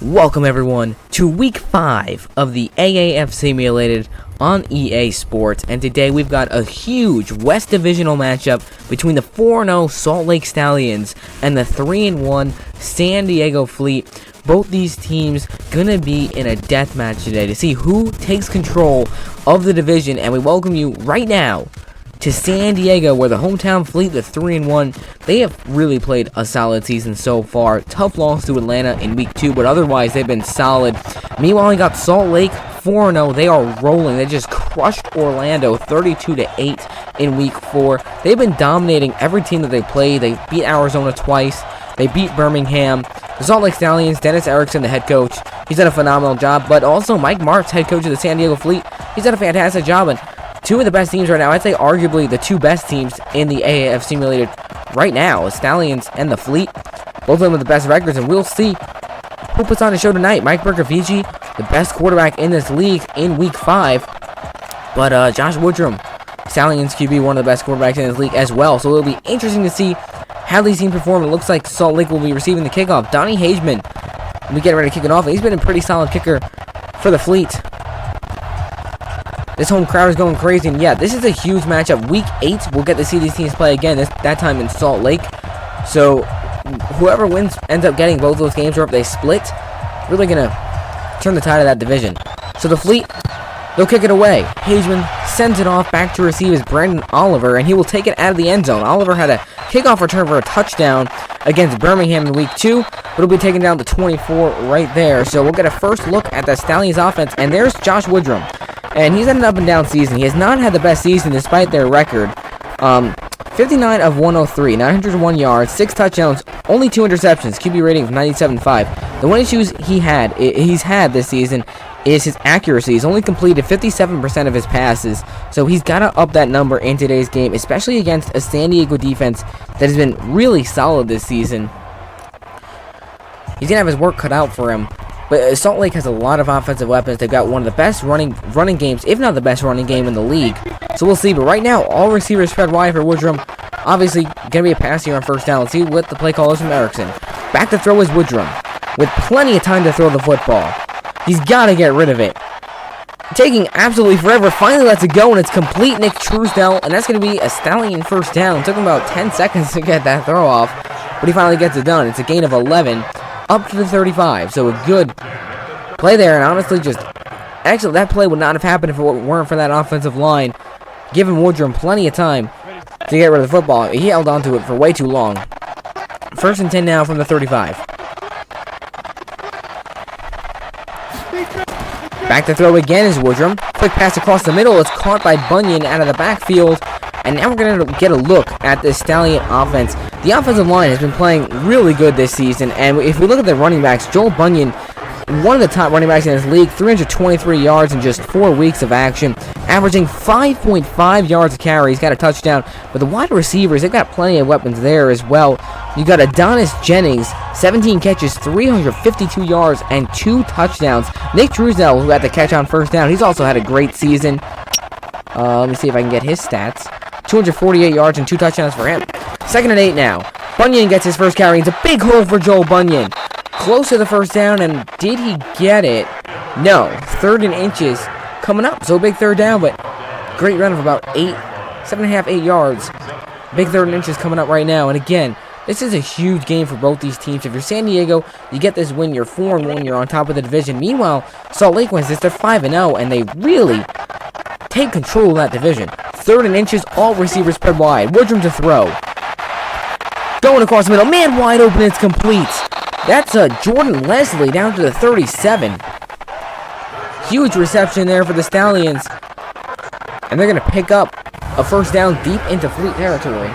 Welcome everyone to week 5 of the AAF Simulated on EA Sports, and today we've got a huge West Divisional matchup between the 4-0 Salt Lake Stallions and the 3-1 San Diego Fleet. Both these teams gonna be in a death match today to see who takes control of the division, and we welcome you right now to San Diego, where the hometown Fleet, the 3-1, they have really played a solid season so far. Tough loss to Atlanta in week 2, but otherwise they've been solid. Meanwhile, we got Salt Lake 4-0. They are rolling. They just crushed Orlando 32-8 in week 4. They've been dominating every team that they play. They beat Arizona twice. They beat Birmingham. The Salt Lake Stallions, Dennis Erickson, the head coach, he's done a phenomenal job. But also Mike Martz, head coach of the San Diego Fleet, he's done a fantastic job. And two of the best teams right now, I'd say arguably the two best teams in the AAF Simulated right now, the Stallions and the Fleet. Both of them with the best records, and we'll see who puts on the show tonight. Mike Bercovici, the best quarterback in this league in week 5. But Josh Woodrum, Stallions QB, one of the best quarterbacks in this league as well. So it'll be interesting to see how these teams perform. It looks like Salt Lake will be receiving the kickoff. Donnie Hageman will be getting ready to kick it off. He's been a pretty solid kicker for the Fleet. This home crowd is going crazy, and yeah, this is a huge matchup. Week 8, we'll get to see these teams play again, that time in Salt Lake. So, whoever wins ends up getting both those games, or if they split, really going to turn the tide of that division. So the Fleet, they'll kick it away. Hageman sends it off. Back to receive is Brandon Oliver, and he will take it out of the end zone. Oliver had a kickoff return for a touchdown against Birmingham in week 2, but it'll be taken down to 24 right there. So we'll get a first look at the Stallions offense, and there's Josh Woodrum. And he's had an up-and-down season. He has not had the best season despite their record. 59 of 103, 901 yards, 6 touchdowns, only 2 interceptions, QB rating of 97.5. The one issues he's had this season is his accuracy. He's only completed 57% of his passes, so he's got to up that number in today's game, especially against a San Diego defense that has been really solid this season. He's going to have his work cut out for him. But Salt Lake has a lot of offensive weapons. They've got one of the best running games, if not the best running game in the league. So we'll see. But right now, all receivers spread wide for Woodrum. Obviously, going to be a pass here on first down. Let's see what the play call is from Erickson. Back to throw is Woodrum, with plenty of time to throw the football. He's got to get rid of it. Taking absolutely forever. Finally lets it go, and it's complete. Nick Truesdell, and that's going to be a Stallion first down. It took him about 10 seconds to get that throw off, but he finally gets it done. It's a gain of 11. Up to the 35, so a good play there, and honestly, actually, that play would not have happened if it weren't for that offensive line, giving Woodrum plenty of time to get rid of the football. He held on to it for way too long. First and 10 now from the 35. Back to throw again is Woodrum. Quick pass across the middle. It's caught by Bunyan out of the backfield. And now we're going to get a look at this Stallion offense. The offensive line has been playing really good this season. And if we look at the running backs, Joel Bunyan, one of the top running backs in this league, 323 yards in just 4 weeks of action, averaging 5.5 yards a carry. He's got a touchdown. But the wide receivers, they've got plenty of weapons there as well. You got Adonis Jennings, 17 catches, 352 yards, and 2 touchdowns. Nick Truesdell, who had the catch on first down, he's also had a great season. Let me see if I can get his stats. 248 yards and 2 touchdowns for him. Second and 8 now. Bunyan gets his first carry. It's a big hole for Joel Bunyan. Close to the first down, and did he get it? No. 3rd and inches coming up. So a big third down, but great run of about 7.5, 8 yards. Big 3rd and inches coming up right now. And again, this is a huge game for both these teams. If you're San Diego, you get this win. You're 4-1. You're on top of the division. Meanwhile, Salt Lake wins this. They're 5-0, and they really take control of that division. 3rd and inches, all receivers spread wide. Woodrum to throw. Going across the middle. Man wide open, it's complete. That's Jordan Leslie down to the 37. Huge reception there for the Stallions. And they're going to pick up a first down deep into Fleet territory.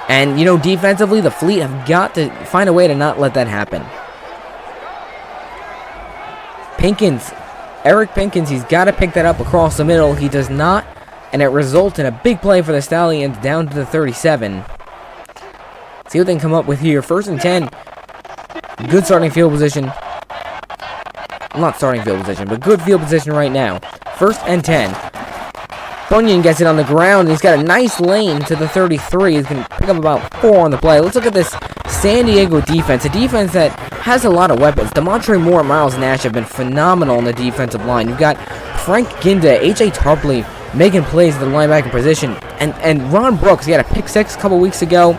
And, you know, defensively, the Fleet have got to find a way to not let that happen. Eric Pinkins, he's got to pick that up across the middle. He does not, and it results in a big play for the Stallions down to the 37. See what they can come up with here. First and 10. Good starting field position. Not starting field position, but good field position right now. First and 10. Bunyan gets it on the ground. He's got a nice lane to the 33. He's going to pick up about 4 on the play. Let's look at this San Diego defense, a defense that has a lot of weapons. DeMontre Moore and Miles Nash have been phenomenal on the defensive line. You've got Frank Ginda, A.J. Tarpley making plays at the linebacker position. And Ron Brooks, he had a pick six a couple weeks ago.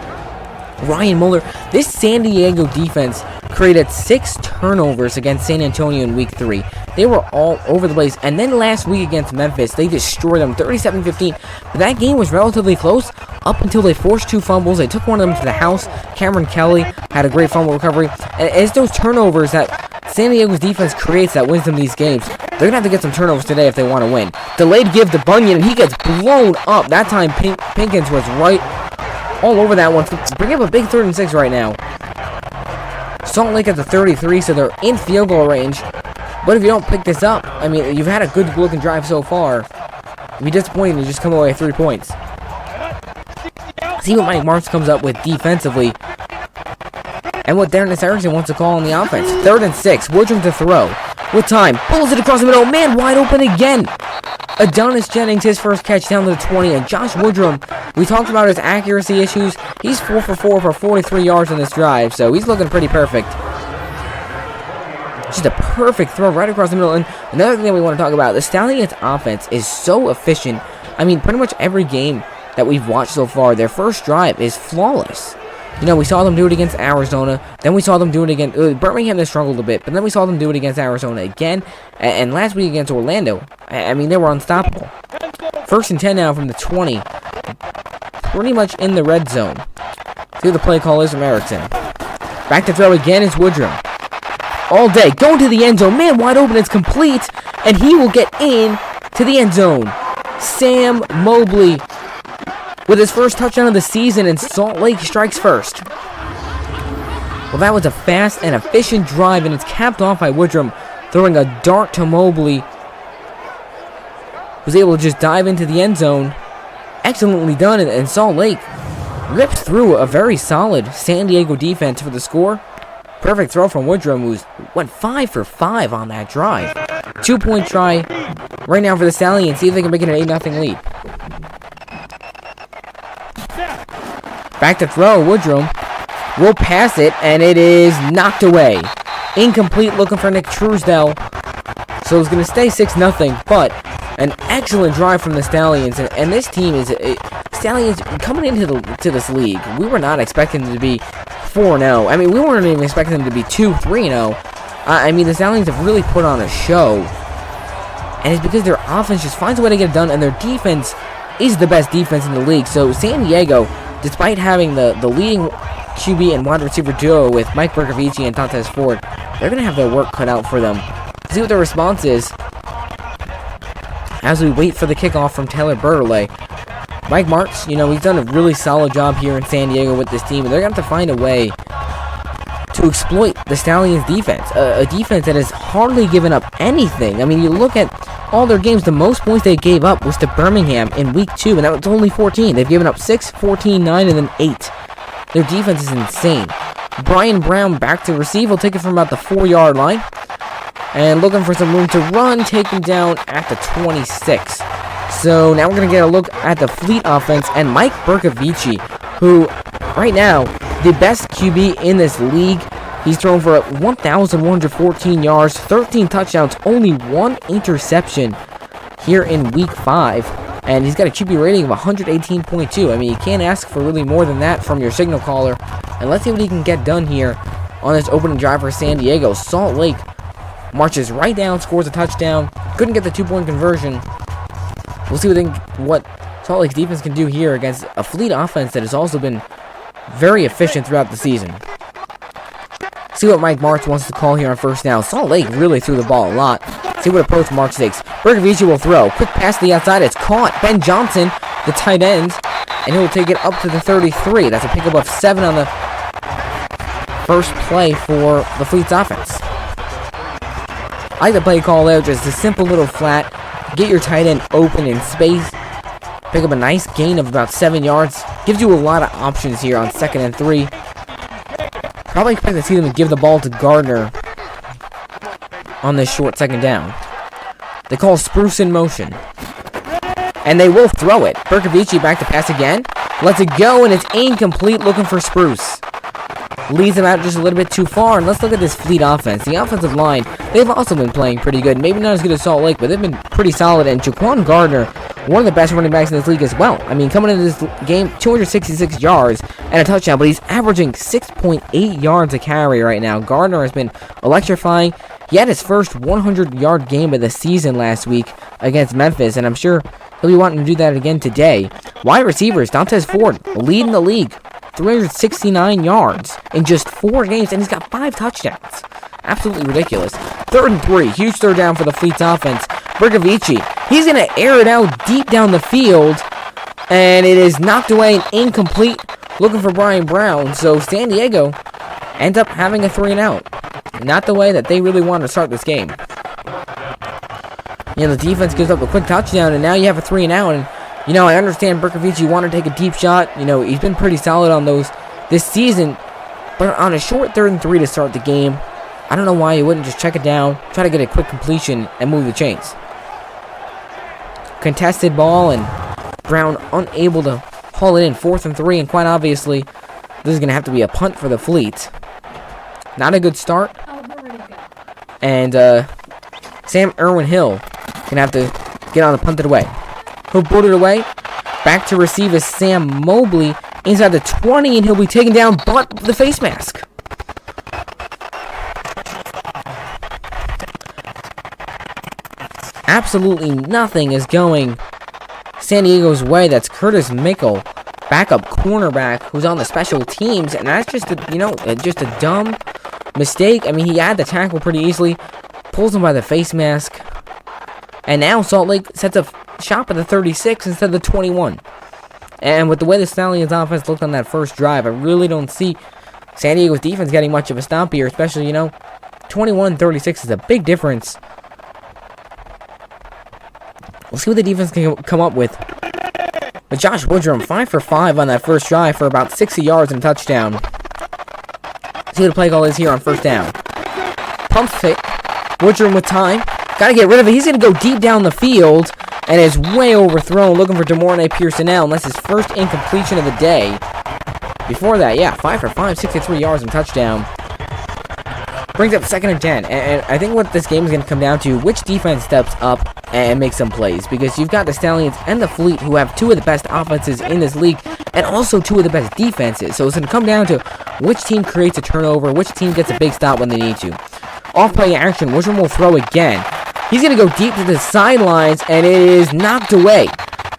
Ryan Muller. This San Diego defense created 6 turnovers against San Antonio in week 3. They were all over the place. And then last week against Memphis, they destroyed them 37-15. But that game was relatively close up until they forced 2 fumbles. They took one of them to the house. Cameron Kelly had a great fumble recovery. And it's those turnovers that San Diego's defense creates that wins them these games. They're going to have to get some turnovers today if they want to win. Delayed give to Bunyan, and he gets blown up. That time, Pinkins was right all over that one. Bring up a big 3rd and 6 right now. Salt Lake at the 33, so they're in field goal range. But if you don't pick this up, I mean, you've had a good looking drive so far. It'd be disappointing to just come away with 3 points. See what Mike Marks comes up with defensively. And what Dennis Erickson wants to call on the offense. 3rd and 6, Woodrum to throw. With time, pulls it across the middle. Man, wide open again. Adonis Jennings, his first catch down to the 20, and Josh Woodrum, we talked about his accuracy issues. He's 4 for 4 for 43 yards on this drive, so he's looking pretty perfect. Just a perfect throw right across the middle. And another thing that we want to talk about, the Stallions offense is so efficient. I mean, pretty much every game that we've watched so far, their first drive is flawless. You know, we saw them do it against Arizona. Then we saw them do it against Birmingham. They struggled a bit, but then we saw them do it against Arizona again. And last week against Orlando, I mean, they were unstoppable. 1st and 10 now from the 20. Pretty much in the red zone. See what the play call is from Erickson. Back to throw again is Woodrum. All day, going to the end zone. Man, wide open, it's complete. And he will get in to the end zone. Sam Mobley with his first touchdown of the season, and Salt Lake strikes first. Well, that was a fast and efficient drive, and it's capped off by Woodrum throwing a dart to Mobley. Was able to just dive into the end zone. Excellently done, and Salt Lake ripped through a very solid San Diego defense for the score. Perfect throw from Woodrum, who went 5 for 5 on that drive. 2-point try right now for the Stallions. See if they can make it an 8-0 lead. Back to throw, Woodrum will pass it, and it is knocked away. Incomplete, looking for Nick Truesdell. So it's going to stay 6-0, but an excellent drive from the Stallions. And this team is... Stallions, coming into this league, we were not expecting them to be 4-0. I mean, we weren't even expecting them to be 2-3-0. I mean, the Stallions have really put on a show. And it's because their offense just finds a way to get it done, and their defense is the best defense in the league. So San Diego, despite having the leading QB and wide receiver duo with Mike Bercovici and Tates Ford, they're going to have their work cut out for them. Let's see what their response is as we wait for the kickoff from Taylor Burley. Mike Marks, you know, he's done a really solid job here in San Diego with this team, and they're going to have to find a way to exploit the Stallions' defense, a defense that has hardly given up anything. I mean, you look at all their games, the most points they gave up was to Birmingham in week 2, and that was only 14. They've given up 6, 14, 9, and then 8. Their defense is insane. Brian Brown back to receive. Will take it from about the 4-yard line. And looking for some room to run, taken down at the 26. So now we're going to get a look at the Fleet offense and Mike Bercovici, who right now, the best QB in this league. He's thrown for 1,114 yards, 13 touchdowns, only 1 interception here in week 5. And he's got a QB rating of 118.2. I mean, you can't ask for really more than that from your signal caller. And let's see what he can get done here on this opening drive for San Diego. Salt Lake marches right down, scores a touchdown. Couldn't get the 2-point conversion. We'll see what Salt Lake's defense can do here against a Fleet offense that has also been very efficient throughout the season. See what Mike Marks wants to call here on first down. Salt Lake really threw the ball a lot. See what approach Marks takes. Bercovici will throw. Quick pass to the outside. It's caught. Ben Johnson, the tight end, and he will take it up to the 33. That's a pickup of 7 on the first play for the Fleet's offense. I like the play call there. Just a simple little flat. Get your tight end open in space. Pick up a nice gain of about 7 yards. Gives you a lot of options here on 2nd and 3. Probably expect to see them give the ball to Gardner on this short 2nd down. They call Spruce in motion. And they will throw it. Bercovici back to pass again. Lets it go, and it's incomplete, looking for Spruce. leads them out just a little bit too far. And let's look at this Fleet offense. The offensive line, they've also been playing pretty good. Maybe not as good as Salt Lake, but they've been pretty solid. And Jaquan Gardner, one of the best running backs in this league as well. I mean, coming into this game, 266 yards and a touchdown, but he's averaging 6.8 yards a carry right now. Gardner has been electrifying. He had his first 100-yard game of the season last week against Memphis, and I'm sure he'll be wanting to do that again today. Wide receivers, Dantes Ford, leading the league, 369 yards in just 4 games, and he's got 5 touchdowns. Absolutely ridiculous. 3rd and 3, huge third down for the Fleet's offense. Bergavici, he's going to air it out deep down the field, and it is knocked away and incomplete, looking for Brian Brown. So San Diego ends up having a 3-and-out. Not the way that they really want to start this game. You know, the defense gives up a quick touchdown, and now you have a 3-and-out. And, you know, I understand Bergavici wanted to take a deep shot. You know, he's been pretty solid on those this season. But on a short 3rd and 3 to start the game, I don't know why you wouldn't just check it down, try to get a quick completion, and move the chains. Contested ball, and Brown unable to haul it in. 4th and 3, and quite obviously, this is going to have to be a punt for the Fleet. Not a good start. And Sam Irwin-Hill gonna have to get on the punted away. He'll put it away. Back to receive is Sam Mobley inside the 20, and he'll be taken down, but the face mask. Absolutely nothing is going San Diego's way. That's Curtis Mickle, backup cornerback, who's on the special teams, and that's just just a dumb mistake. I mean, he had the tackle pretty easily, pulls him by the face mask, and now Salt Lake sets a shot at the 36 instead of the 21. And with the way the Stallions offense looked on that first drive, I really don't see San Diego's defense getting much of a stop here, especially, 21-36 is a big difference. We'll see what the defense can come up with. But Josh Woodrum, 5 for 5 on that first drive for about 60 yards and a touchdown. See what the play call is here on 1st down. Pump fake. Woodrum with time. Got to get rid of it. He's going to go deep down the field and is way overthrown, looking for DeMornay Pearsonell, and that's his first incompletion of the day. Before that, 5 for 5, 63 yards and touchdown. Brings up 2nd and 10, and I think what this game is going to come down to, which defense steps up and makes some plays, because you've got the Stallions and the Fleet, who have 2 of the best offenses in this league, and also 2 of the best defenses. So it's going to come down to which team creates a turnover, which team gets a big stop when they need to. Off-play action, Woodrum will throw again. He's going to go deep to the sidelines, and it is knocked away.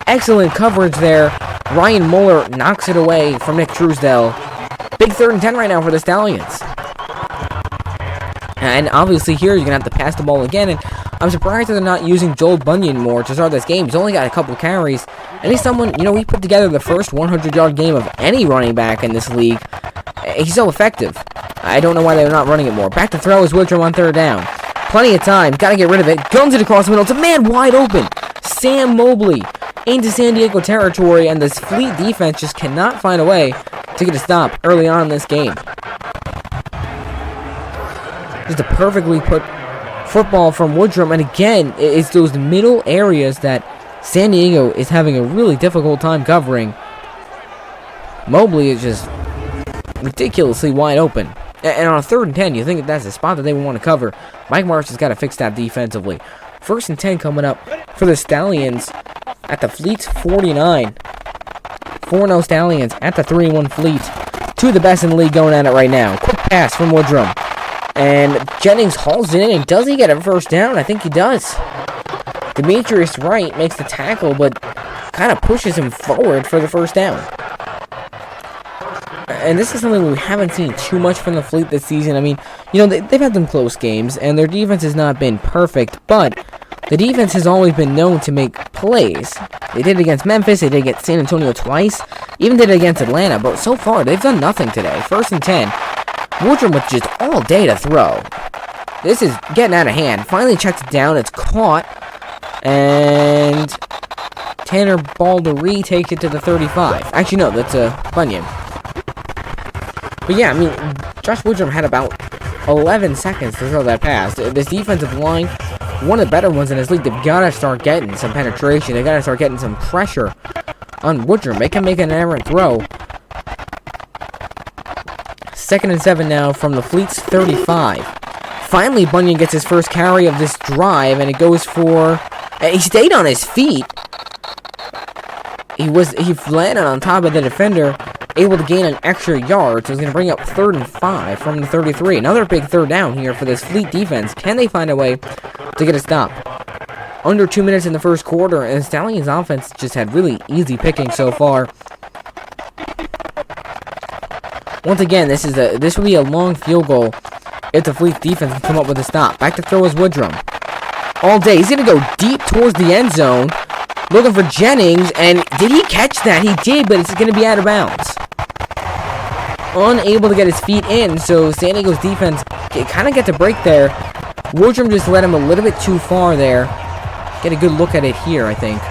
Excellent coverage there. Ryan Muller knocks it away from Nick Truesdell. Big 3rd and 10 right now for the Stallions. And obviously here, you're going to have to pass the ball again, and I'm surprised that they're not using Joel Bunyan more to start this game. He's only got a couple carries, and he's someone, he put together the first 100-yard game of any running back in this league. He's so effective. I don't know why they're not running it more. Back to throw is Woodrum on 3rd down. Plenty of time. Got to get rid of it. Guns it across the middle. It's a man wide open. Sam Mobley into San Diego territory, and this Fleet defense just cannot find a way to get a stop early on in this game. Just a perfectly put football from Woodrum, and again, it's those middle areas that San Diego is having a really difficult time covering. Mobley is just ridiculously wide open. And on a 3rd and 10, you think that's the spot that they would want to cover. Mike Marsh has got to fix that defensively. 1st and 10 coming up for the Stallions at the Fleet's 49. 4-0 Stallions at the 3-1 Fleet. 2 of the best in the league going at it right now. Quick pass from Woodrum. And Jennings hauls it in, and does he get a 1st down? I think he does. Demetrius Wright makes the tackle, but kind of pushes him forward for the 1st down. And this is something we haven't seen too much from the Fleet this season. I mean, they've had some close games, and their defense has not been perfect, but the defense has always been known to make plays. They did it against Memphis, they did it against San Antonio twice, even did it against Atlanta, but so far, they've done nothing today. 1st and 10. Woodrum with just all day to throw. This is getting out of hand. Finally checks it down, it's caught, and Tanner Baldery takes it to the 35. Actually, no, that's Bunyan. But yeah, I mean, Josh Woodrum had about 11 seconds to throw that pass. This defensive line, one of the better ones in this league, they've got to start getting some penetration. They've got to start getting some pressure on Woodrum. They can make an errant throw. 2nd and 7 now from the Fleet's 35. Finally, Bunyan gets his first carry of this drive, and it goes for... He stayed on his feet. He landed on top of the defender, able to gain an extra yard, so he's going to bring up 3rd and 5 from the 33. Another big 3rd down here for this Fleet defense. Can they find a way to get a stop? Under 2 minutes in the first quarter, and the Stallions offense just had really easy picking so far. Once again, this will be a long field goal if the Fleet defense can come up with a stop. Back to throw is Woodrum. All day, he's going to go deep towards the end zone, looking for Jennings, and did he catch that? He did, but it's going to be out of bounds. Unable to get his feet in, so San Diego's defense kind of gets a break there. Woodrum just led him a little bit too far there. Get a good look at it here, I think.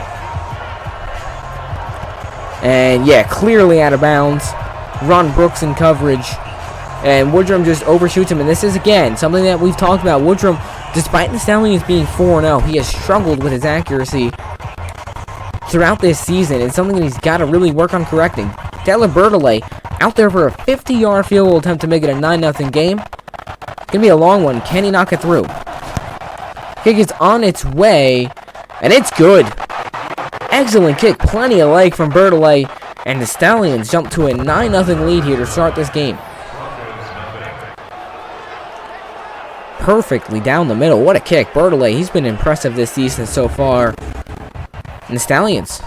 And yeah, clearly out of bounds. Ron Brooks in coverage. And Woodrum just overshoots him. And this is, again, something that we've talked about. Woodrum, despite the Stallions being 4-0, he has struggled with his accuracy throughout this season. It's something that he's got to really work on correcting. Taylor Bertollet out there for a 50-yard field goal attempt to make it a 9-0 game. It's going to be a long one. Can he knock it through? Kick is on its way, and it's good. Excellent kick. Plenty of leg from Bertollet, and the Stallions jump to a 9-0 lead here to start this game. Perfectly down the middle. What a kick. Bertollet, he's been impressive this season so far. And the Stallions,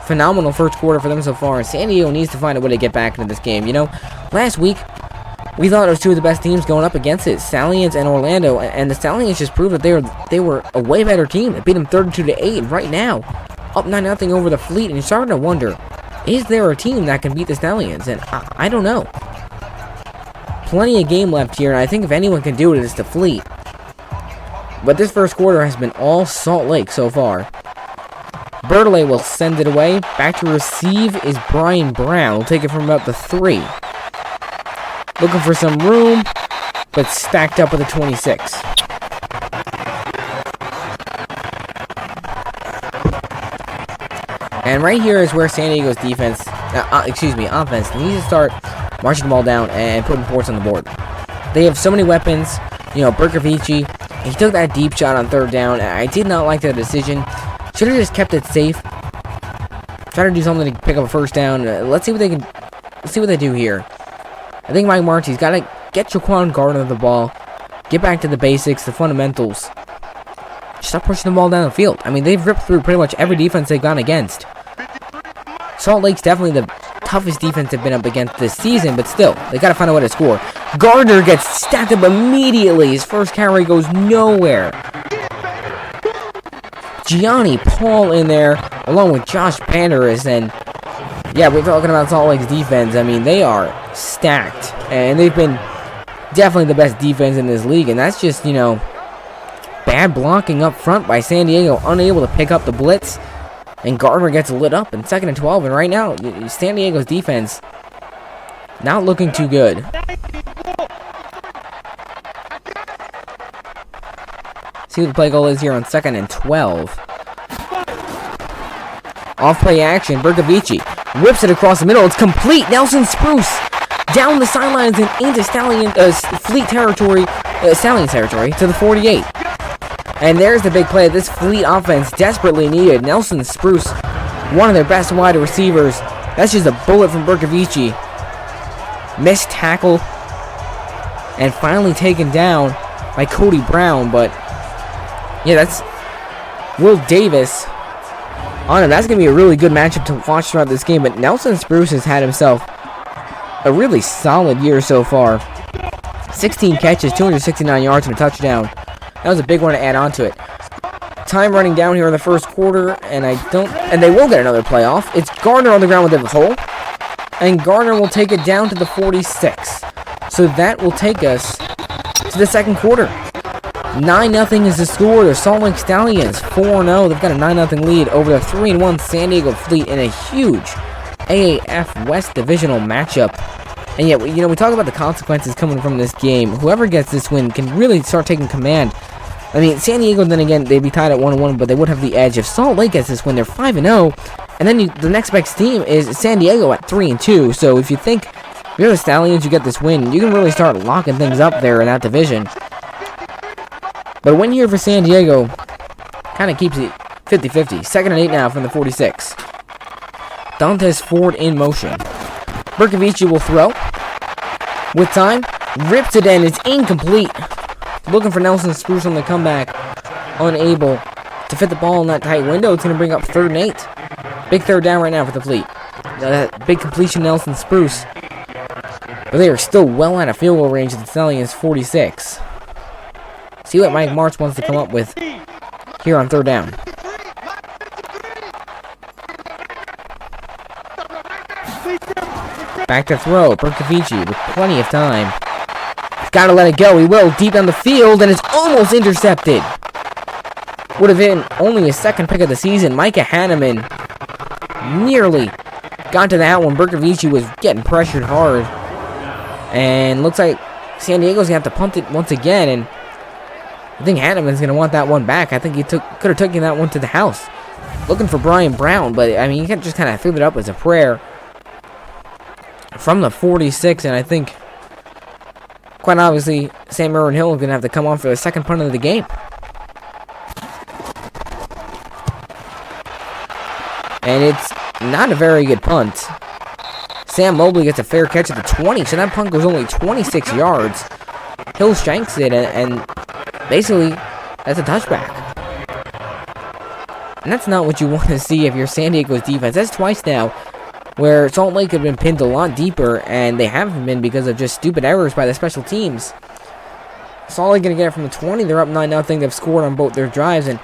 phenomenal first quarter for them so far. And San Diego needs to find a way to get back into this game. You know, last week, we thought it was two of the best teams going up against it, Stallions and Orlando. And the Stallions just proved that they were a way better team. They beat them 32-8. And right now, up 9-0 over the Fleet. And you're starting to wonder, is there a team that can beat the Stallions? And I don't know. Plenty of game left here, and I think if anyone can do it, it's the Fleet. But this first quarter has been all Salt Lake so far. Bertollet will send it away. Back to receive is Brian Brown. Will take it from about the 3. Looking for some room, but stacked up with a 26. And right here is where San Diego's offense needs to start marching the ball down and putting points on the board. They have so many weapons. You know, Berkovici, he took that deep shot on 3rd down. I did not like that decision. Should have just kept it safe. Try to do something to pick up a 1st down. Let's see what they do here. I think Mike Marty's got to get Jaquan Gardner the ball, get back to the basics, the fundamentals. Stop pushing the ball down the field. I mean, they've ripped through pretty much every defense they've gone against. Salt Lake's definitely the toughest defense they've been up against this season, but still, they got to find a way to score. Gardner gets stacked up immediately. His first carry goes nowhere. Gianni Paul in there, along with Josh Panderis, and yeah, we're talking about Salt Lake's defense. I mean, they are stacked, and they've been definitely the best defense in this league, and that's just, you know, bad blocking up front by San Diego, unable to pick up the blitz, and Gardner gets lit up in 2nd and 12, and right now, San Diego's defense not looking too good. See what the play goal is here on 2nd and 12. Off play action, Berkovici whips it across the middle. It's complete. Nelson Spruce down the sidelines and into Fleet territory, Stallions territory to the 48. And there's the big play this Fleet offense desperately needed. Nelson Spruce, one of their best wide receivers. That's just a bullet from Berkovici. Missed tackle. And finally taken down by Cody Brown. But, yeah, that's Will Davis on him. That's going to be a really good matchup to watch throughout this game. But Nelson Spruce has had himself a really solid year so far. 16 catches, 269 yards, and a touchdown. That was a big one to add on to it. Time running down here in the first quarter, and they will get another playoff. It's Gardner on the ground with the hole, and Gardner will take it down to the 46. So that will take us to the second quarter. 9-0 is the score. The Salt Lake Stallions 4-0. They've got a 9-0 lead over the 3-1 San Diego Fleet in a huge AAF West divisional matchup. And yet, you know, we talk about the consequences coming from this game. Whoever gets this win can really start taking command. I mean, San Diego, then again, they'd be tied at 1-1, but they would have the edge. If Salt Lake gets this win, they're 5-0. And then the next best team is San Diego at 3-2. So if you think If you're the Stallions, you get this win. You can really start locking things up there in that division. But a win here for San Diego kind of keeps it 50-50. 2nd and 8 now from the 46. Dantes Ford in motion. Berkovici will throw. With time, rips it in. It's incomplete. Looking for Nelson Spruce on the comeback. Unable to fit the ball in that tight window. It's going to bring up 3rd and 8. Big 3rd down right now for the Fleet. That big completion, Nelson Spruce. But they are still well out of field goal range of the Stallions 46. See what Mike March wants to come up with here on 3rd down. Back to throw. Berkovici with plenty of time. He's got to let it go. He will. Deep down the field, and it's almost intercepted. Would have been only his 2nd pick of the season. Micah Hanneman nearly got to that one. Berkovici was getting pressured hard. And looks like San Diego's going to have to punt it once again. And I think Hanneman's going to want that one back. I think he could have taken that one to the house. Looking for Brian Brown, but I mean, you can just kind of threw it up as a prayer from the 46, and I think, quite obviously, Sam Irwin Hill is going to have to come on for the 2nd punt of the game. And it's not a very good punt. Sam Mobley gets a fair catch at the 20, so that punt goes only 26 yards. Hill shanks it, and basically, that's a touchback. And that's not what you want to see if you're San Diego's defense. That's twice now where Salt Lake had been pinned a lot deeper, and they haven't been because of just stupid errors by the special teams. Salt Lake going to get it from the 20. They're up 9-0. They've scored on both their drives, and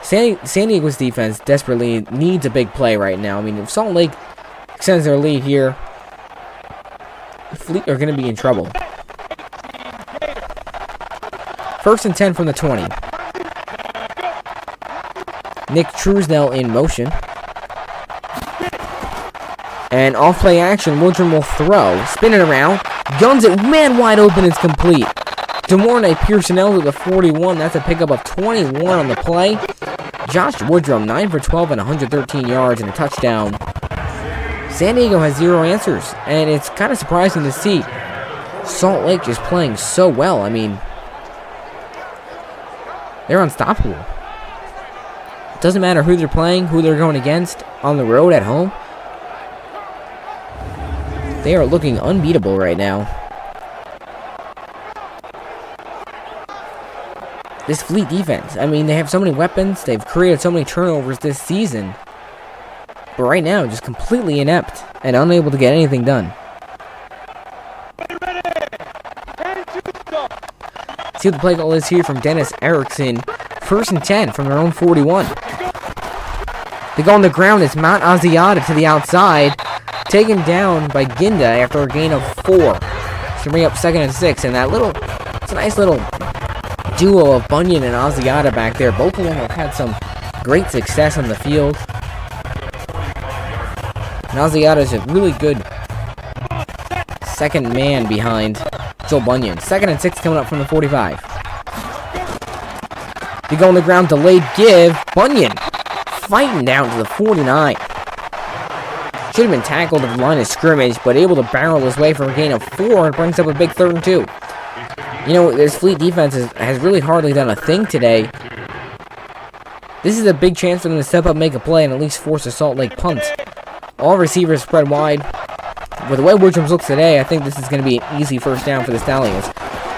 San Diego's defense desperately needs a big play right now. I mean, if Salt Lake extends their lead here, the Fleet are going to be in trouble. 1st and 10 from the 20. Nick Truesdell in motion. And off play action, Woodrum will throw. Spin it around. Guns it. Man wide open. It's complete. DeMornay Pearsonell to the 41. That's a pickup of 21 on the play. Josh Woodrum, 9 for 12 and 113 yards and a touchdown. San Diego has 0 answers. And it's kind of surprising to see Salt Lake just playing so well. I mean, they're unstoppable. It doesn't matter who they're playing, who they're going against, on the road, at home. They are looking unbeatable right now. This Fleet defense, I mean, they have so many weapons. They've created so many turnovers this season. But right now, just completely inept and unable to get anything done. See what the play call is here from Dennis Erickson. 1st and 10 from their own 41. They go on the ground. It's Mount Asiata to the outside. Taken down by Ginda after a gain of 4. To bring up 2nd and 6. And that it's a nice little duo of Bunyan and Asiata back there. Both of them have had some great success on the field. And Asiata is a really good 2nd man behind Joel Bunyan. 2nd and 6 coming up from the 45. They go on the ground, delayed give. Bunyan fighting down to the 49. Should have been tackled at the line of scrimmage, but able to barrel his way for a gain of 4 and brings up a big 3rd and 2. You know, this Fleet defense has really hardly done a thing today. This is a big chance for them to step up, make a play, and at least force a Salt Lake punt. All receivers spread wide. With the way Woodrum looks today, I think this is going to be an easy 1st down for the Stallions.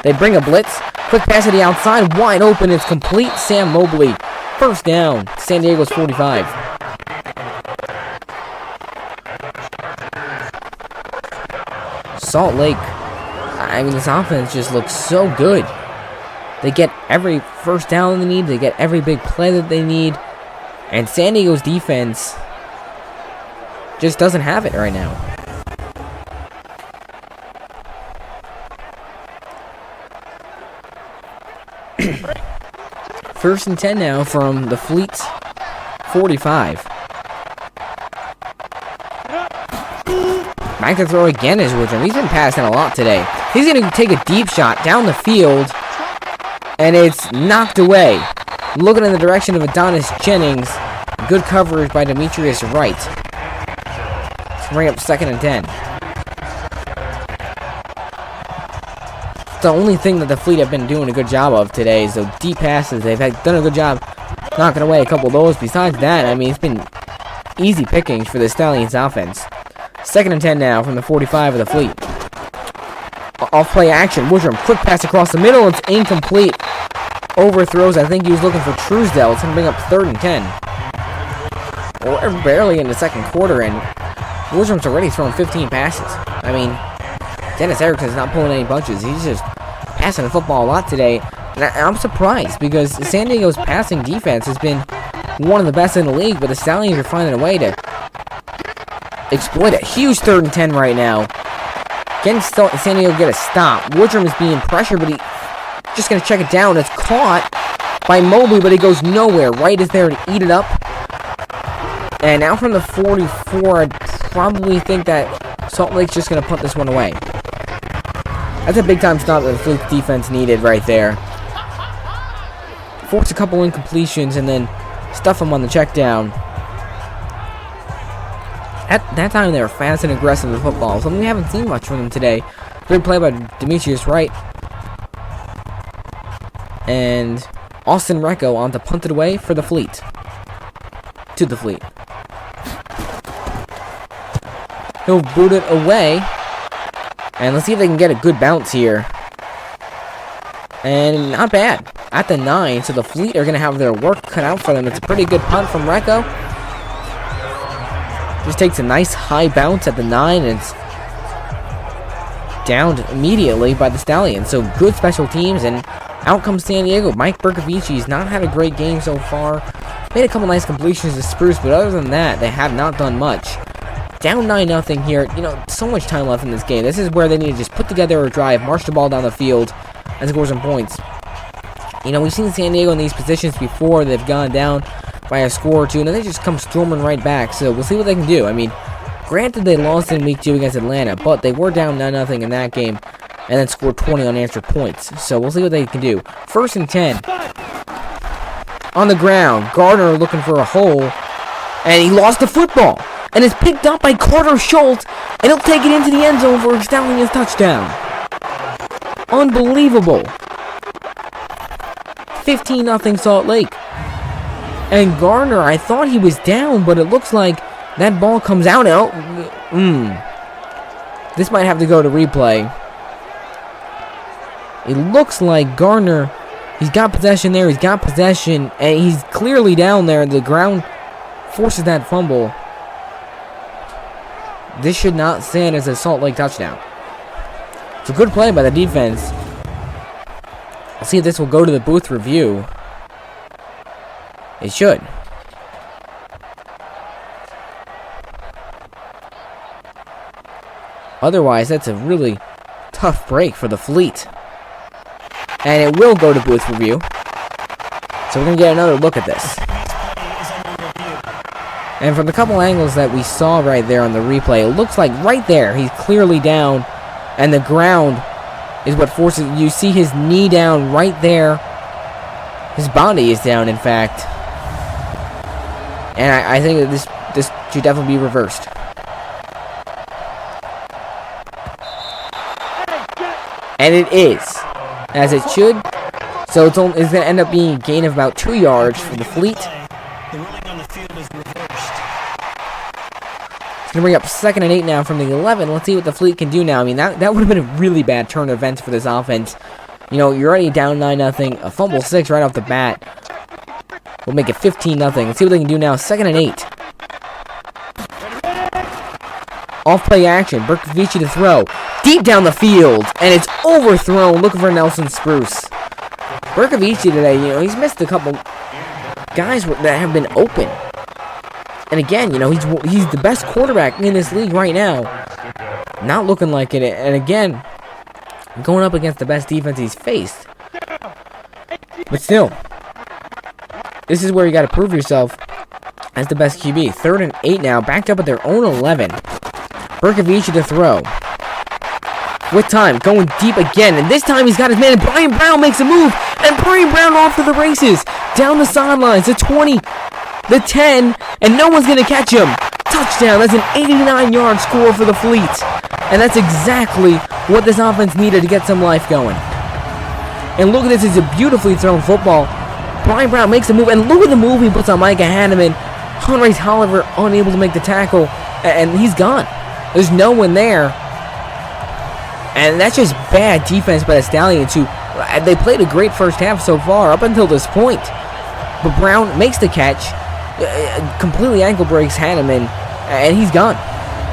They bring a blitz. Quick pass to the outside. Wide open. It's complete. Sam Mobley. 1st down. San Diego's 45. Salt Lake. I mean, this offense just looks so good. They get every 1st down they need. They get every big play that they need. And San Diego's defense just doesn't have it right now. First and 10 now from the Fleet's 45. Back to throw again is Woodrum. He's been passing a lot today. He's going to take a deep shot down the field, and it's knocked away. Looking in the direction of Adonis Jennings. Good coverage by Demetrius Wright. Let's bring up 2nd and 10. That's the only thing that the Fleet have been doing a good job of today is those deep passes. They've done a good job knocking away a couple of those. Besides that, I mean, it's been easy pickings for the Stallions offense. 2nd and 10 now from the 45 of the Fleet. Off play action. Woodrum, quick pass across the middle. It's incomplete. Overthrows. I think he was looking for Truesdale. It's going to bring up 3rd and 10. We're barely in the second quarter, and Woodrum's already thrown 15 passes. I mean, Dennis Erickson's not pulling any bunches. He's just passing the football a lot today. And I'm surprised because San Diego's passing defense has been one of the best in the league, but the Stallions are finding a way to exploit a huge 3rd and 10 right now. Can San Diego get a stop? Woodrum is being pressured, but he's just going to check it down. It's caught by Mobley, but he goes nowhere. Wright is there to eat it up. And now from the 44, I'd probably think that Salt Lake's just going to put this one away. That's a big-time stop that the Fleet defense needed right there. Force a couple incompletions and then stuff them on the check down. At that time, they were fast and aggressive with football, something we haven't seen much from them today. Good play by Demetrius Wright. And Austin Recco on to punt it away for the Fleet. To the Fleet. He'll boot it away. And let's see if they can get a good bounce here. And not bad. At the 9, so the Fleet are going to have their work cut out for them. It's a pretty good punt from Recco. Just takes a nice high bounce at the 9, and it's downed immediately by the Stallions. So good special teams, and out comes San Diego. Mike Berkovici's not had a great game so far. Made a couple nice completions to Spruce, but other than that, they have not done much. Down 9-0 here. You know, so much time left in this game. This is where they need to just put together a drive, march the ball down the field, and score some points. You know, we've seen San Diego in these positions before. They've gone down by a score or two, and then they just come storming right back. So we'll see what they can do. I mean, granted they lost in Week 2 against Atlanta, but they were down 9-0 in that game, and then scored 20 unanswered points. So we'll see what they can do. 1st and 10. On the ground, Gardner looking for a hole, and he lost the football. And it's picked up by Carter Schultz, and he'll take it into the end zone for a Stallions touchdown. Unbelievable. 15-0 Salt Lake. And Gardner, I thought he was down, but it looks like that ball comes out. This might have to go to replay. It looks like Gardner, he's got possession there, and he's clearly down there. The ground forces that fumble. This should not stand as a Salt Lake touchdown. It's a good play by the defense. I'll see if this will go to the booth review. It should. Otherwise, that's a really tough break for the Fleet. And it will go to booth review. So we're going to get another look at this. And from the couple angles that we saw right there on the replay, it looks like right there, he's clearly down. And the ground is what forces, you see his knee down right there. His body is down, in fact. And I think that this should definitely be reversed. And it is, as it should. So it's going to end up being a gain of about 2 yards for the Fleet. The ruling on the field is reversed. It's going to bring up 2nd and 8 now from the 11. Let's see what the Fleet can do now. I mean, that would have been a really bad turn of events for this offense. You know, you're already down 9-0. A fumble 6 right off the bat. We'll make it 15-0. Let's see what they can do now. 2nd and 8. Off play action. Berkovici to throw. Deep down the field. And it's overthrown. Looking for Nelson Spruce. Berkovici today, you know, he's missed a couple guys that have been open. And again, you know, he's the best quarterback in this league right now. Not looking like it. And again, going up against the best defense he's faced. But still, this is where you got to prove yourself as the best QB. 3rd and 8 now, backed up at their own 11. Berkovici to throw. With time, going deep again, and this time he's got his man, and Brian Brown makes a move, and Brian Brown off to the races, down the sidelines, the 20, the 10, and no one's going to catch him. Touchdown, that's an 89-yard score for the Fleet, and that's exactly what this offense needed to get some life going. And look at this. It's a beautifully thrown football. Brian Brown makes the move. And look at the move he puts on Micah Hanneman. Hunray Tolliver unable to make the tackle. And he's gone. There's no one there. And that's just bad defense by the Stallions, who they played a great first half so far up until this point. But Brown makes the catch, completely ankle breaks Hanneman, and he's gone.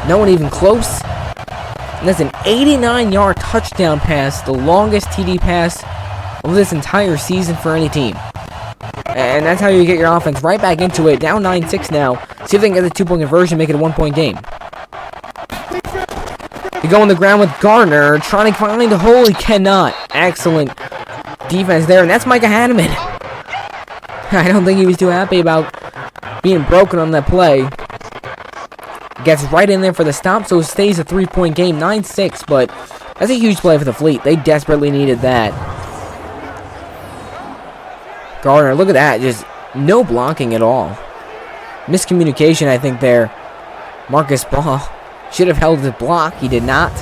No one even close. And that's an 89-yard touchdown pass, the longest TD pass of this entire season for any team. And that's how you get your offense right back into it. Down 9-6 now. See if they can get the 2-point conversion, make it a 1-point game. They go on the ground with Gardner, trying to find the hole. He cannot. Excellent defense there, and that's Micah Hanneman. I don't think he was too happy about being broken on that play. Gets right in there for the stop, so it stays a 3-point game, 9-6, but that's a huge play for the Fleet. They desperately needed that. Gardner, look at that, just no blocking at all. Miscommunication, I think, there. Marcus Baugh should have held the block. He did not.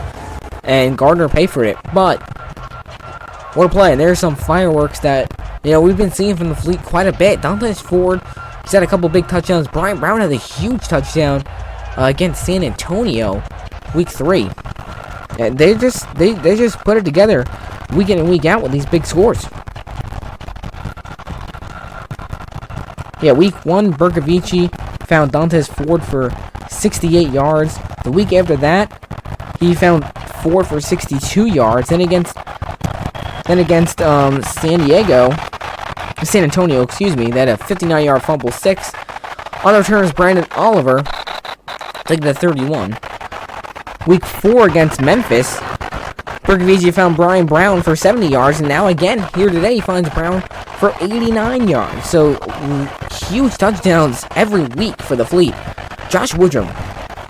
And Gardner paid for it. But what a play. And there's some fireworks that, we've been seeing from the Fleet quite a bit. Dantes Ford, he's had a couple big touchdowns. Brian Brown had a huge touchdown against San Antonio week 3. And they just put it together week in and week out with these big scores. Yeah, week 1, Berkovici found Dantes Ford for 68 yards. The week after that, he found Ford for 62 yards. Then against San Antonio, excuse me, they had a 59-yard fumble 6. On the return is Brandon Oliver, taking the 31. Week 4 against Memphis, Berkovici found Brian Brown for 70 yards, and now again, here today, he finds Brown for 89 yards. So, huge touchdowns every week for the Fleet. Josh Woodrum,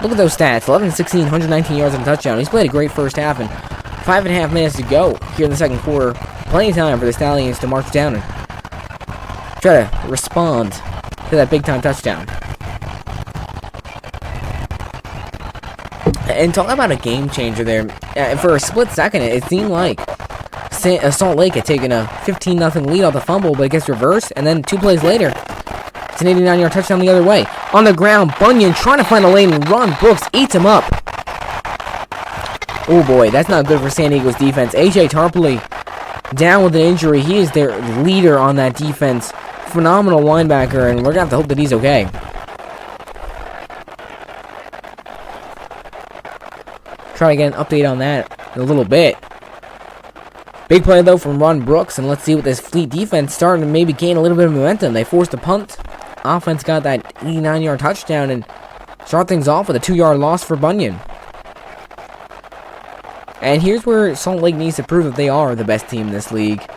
look at those stats. 11, 16, 119 yards and a touchdown. He's played a great first half, and 5.5 minutes to go here in the second quarter. Plenty of time for the Stallions to march down and try to respond to that big-time touchdown. And talk about a game changer there. For a split second, it seemed like Salt Lake had taken a 15-0 lead off the fumble, but it gets reversed, and then 2 plays later, it's an 89-yard touchdown the other way. On the ground, Bunyan trying to find a lane and run. Brooks eats him up. Oh boy, that's not good for San Diego's defense. AJ Tarpley down with an injury. He is their leader on that defense. Phenomenal linebacker, and we're going to have to hope that he's okay. Try to get an update on that in a little bit. Big play, though, from Ron Brooks, and let's see what this Fleet defense starting to maybe gain a little bit of momentum. They forced a punt. Offense got that 89-yard touchdown and start things off with a 2-yard loss for Bunyan. And here's where Salt Lake needs to prove that they are the best team in this league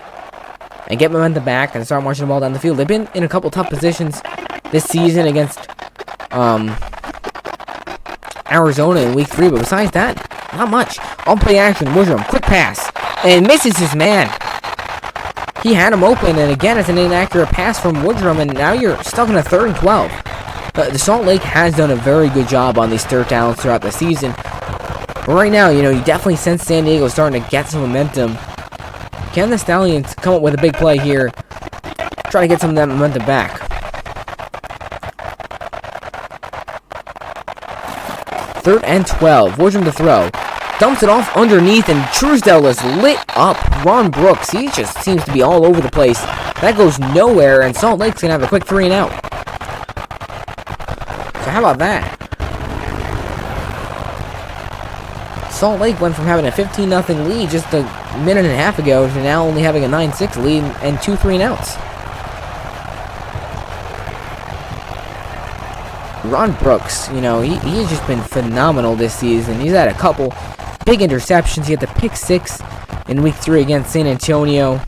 and get momentum back and start marching the ball down the field. They've been in a couple tough positions this season against Arizona in week 3, but besides that, not much. On play action, Woodrum, quick pass, and misses his man. He had him open, and again, it's an inaccurate pass from Woodrum, and now you're stuck in a 3rd and 12. The Salt Lake has done a very good job on these third downs throughout the season. But right now, you definitely sense San Diego starting to get some momentum. Can the Stallions come up with a big play here? Try to get some of that momentum back. 3rd and 12. Woodrum to throw. Dumps it off underneath, and Truesdale is lit up. Ron Brooks, he just seems to be all over the place. That goes nowhere, and Salt Lake's going to have a quick 3 and out. So how about that? Salt Lake went from having a 15-0 lead just a minute and a half ago to now only having a 9-6 lead and 2 3 and outs. Ron Brooks, he has just been phenomenal this season. He's had a couple big interceptions. He had the pick 6 in week 3 against San Antonio.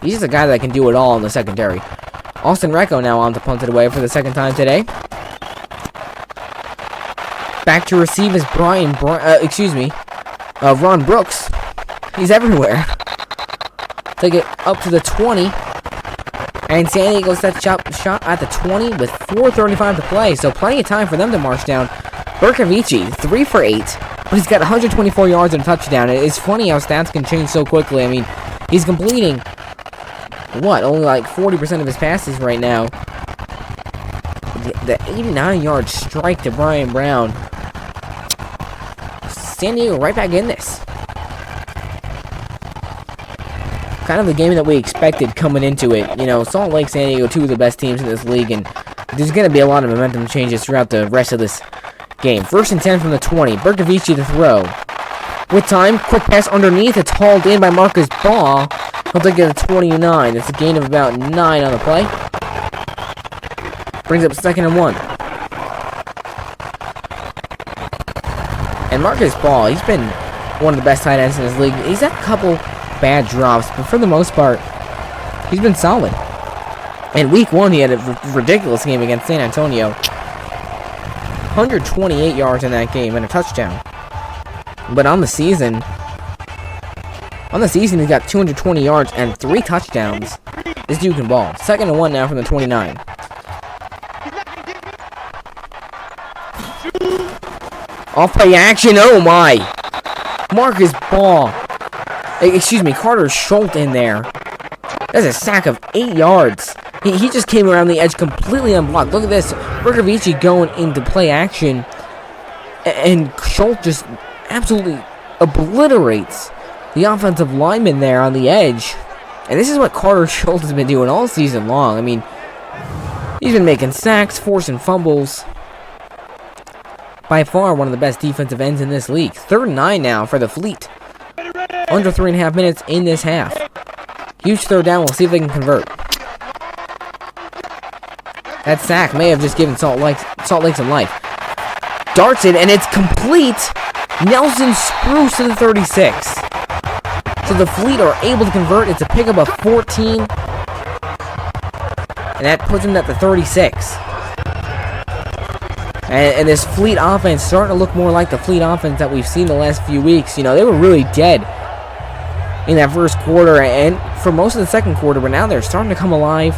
He's just a guy that can do it all in the secondary. Austin Recco now on to punt it away for the 2nd time today. Back to receive is Ron Brooks. He's everywhere. Take it up to the 20. And San Diego sets shot at the 20 with 4:35 to play. So plenty of time for them to march down. Berkovici, 3 for 8. But he's got 124 yards and a touchdown. It's funny how stats can change so quickly. I mean, He's completing, what, only like 40% of his passes right now. The 89-yard strike to Brian Brown. San Diego right back in this. Kind of the game that we expected coming into it. You know, Salt Lake, San Diego, two of the best teams in this league, and there's going to be a lot of momentum changes throughout the rest of this game. 1st and 10 from the 20. Berkovici to throw. With time, quick pass underneath. It's hauled in by Marcus Ball. He'll take it to 29. It's a gain of about 9 on the play. Brings up 2nd and 1. And Marcus Ball, he's been one of the best tight ends in this league. He's had a couple bad drops, but for the most part, he's been solid. In week 1, he had a ridiculous game against San Antonio. 128 yards in that game and a touchdown. But on the season, he's got 220 yards and 3 touchdowns. This dude can ball. 2nd and 1 now from the 29. Off play action. Oh my! Marcus Ball. Excuse me, Carter Schultz in there. That's a sack of 8 yards. He just came around the edge completely unblocked. Look at this. Berkovici going into play action. And Schultz just absolutely obliterates the offensive lineman there on the edge. And this is what Carter Schultz has been doing all season long. I mean, he's been making sacks, forcing fumbles. By far one of the best defensive ends in this league. 3rd and 9 now for the Fleet. Under 3.5 minutes in this half. Huge 3rd down. We'll see if they can convert. That sack may have just given Salt Lake some life. Darts it, and it's complete. Nelson Spruce to the 36. So the Fleet are able to convert. It's a pickup of 14. And that puts him at the 36. And this Fleet offense starting to look more like the Fleet offense that we've seen the last few weeks. You know, they were really dead in that first quarter and for most of the second quarter, but now they're starting to come alive.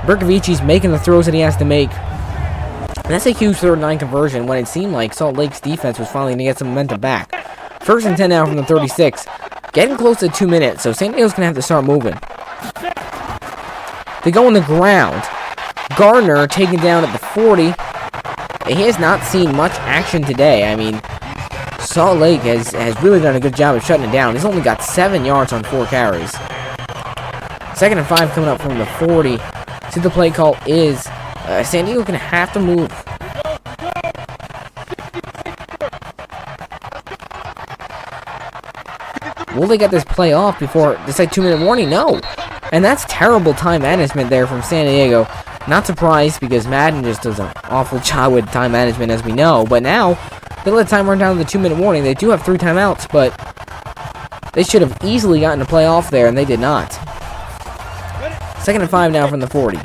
Berkovici's making the throws that he has to make. And that's a huge 3rd and 9 conversion when it seemed like Salt Lake's defense was finally going to get some momentum back. 1st and 10 now from the 36. Getting close to 2 minutes, so San Diego's going to have to start moving. They go on the ground. Gardner taken down at the 40. He has not seen much action today. I mean, Salt Lake has really done a good job of shutting it down. He's only got 7 yards on 4 carries. 2nd and 5 coming up from the 40. See, the play call is San Diego going to have to move. Will they get this play off before this 2-minute warning? No. And that's terrible time management there from San Diego. Not surprised because Madden just does an awful job with time management, as we know. But now, they let time run down to the 2-minute warning. They do have 3 timeouts, but they should have easily gotten a play off there, and they did not. 2nd and 5 now from the 40.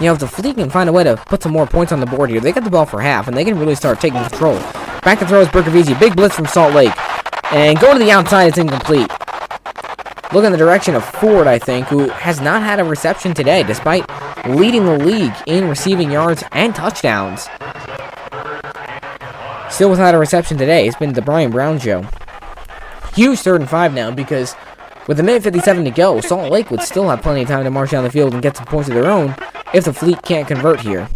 You know, if the Fleet can find a way to put some more points on the board here, they get the ball for half, and they can really start taking control. Back to throw is Berkovici. Big blitz from Salt Lake. And going to the outside, it's incomplete. Look in the direction of Ford, I think, who has not had a reception today, despite leading the league in receiving yards and touchdowns. Still without a reception today. It's been the Brian Brown show. Huge 3rd and 5 now, because with 1:57 to go, Salt Lake would still have plenty of time to march down the field and get some points of their own if the Fleet can't convert here.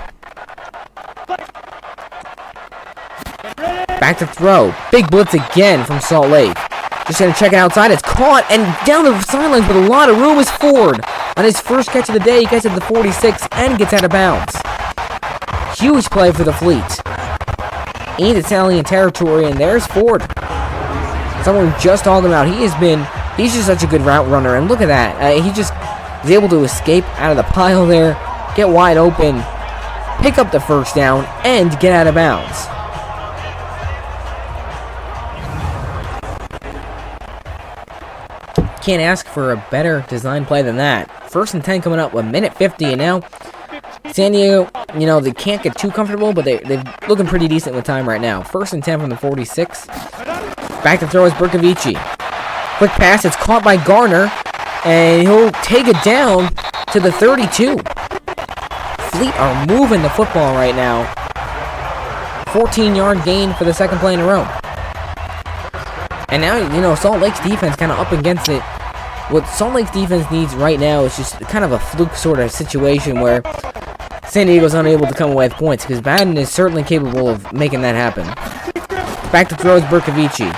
Back to throw. Big blitz again from Salt Lake. Just going to check it outside. It's caught, and down the sidelines with a lot of room is Ford. On his first catch of the day, he gets at the 46 and gets out of bounds. Huge play for the Fleet. In Italian territory, and there's Ford. Someone we just talked about. He's just such a good route runner, and look at that. He just is able to escape out of the pile there, get wide open, pick up the 1st down, and get out of bounds. Can't ask for a better design play than that. 1st and 10 coming up with 1:50, and now San Diego, you know, they can't get too comfortable, but they're looking pretty decent with time right now. 1st and 10 from the 46. Back to throw is Berkovici. Quick pass, it's caught by Garner, and he'll take it down to the 32. Fleet are moving the football right now. 14-yard gain for the 2nd play in a row. And now, you know, Salt Lake's defense kind of up against it. What Salt Lake's defense needs right now is just kind of a fluke sort of situation where San Diego's unable to come away with points, because Madden is certainly capable of making that happen. Back to throws Berkovici.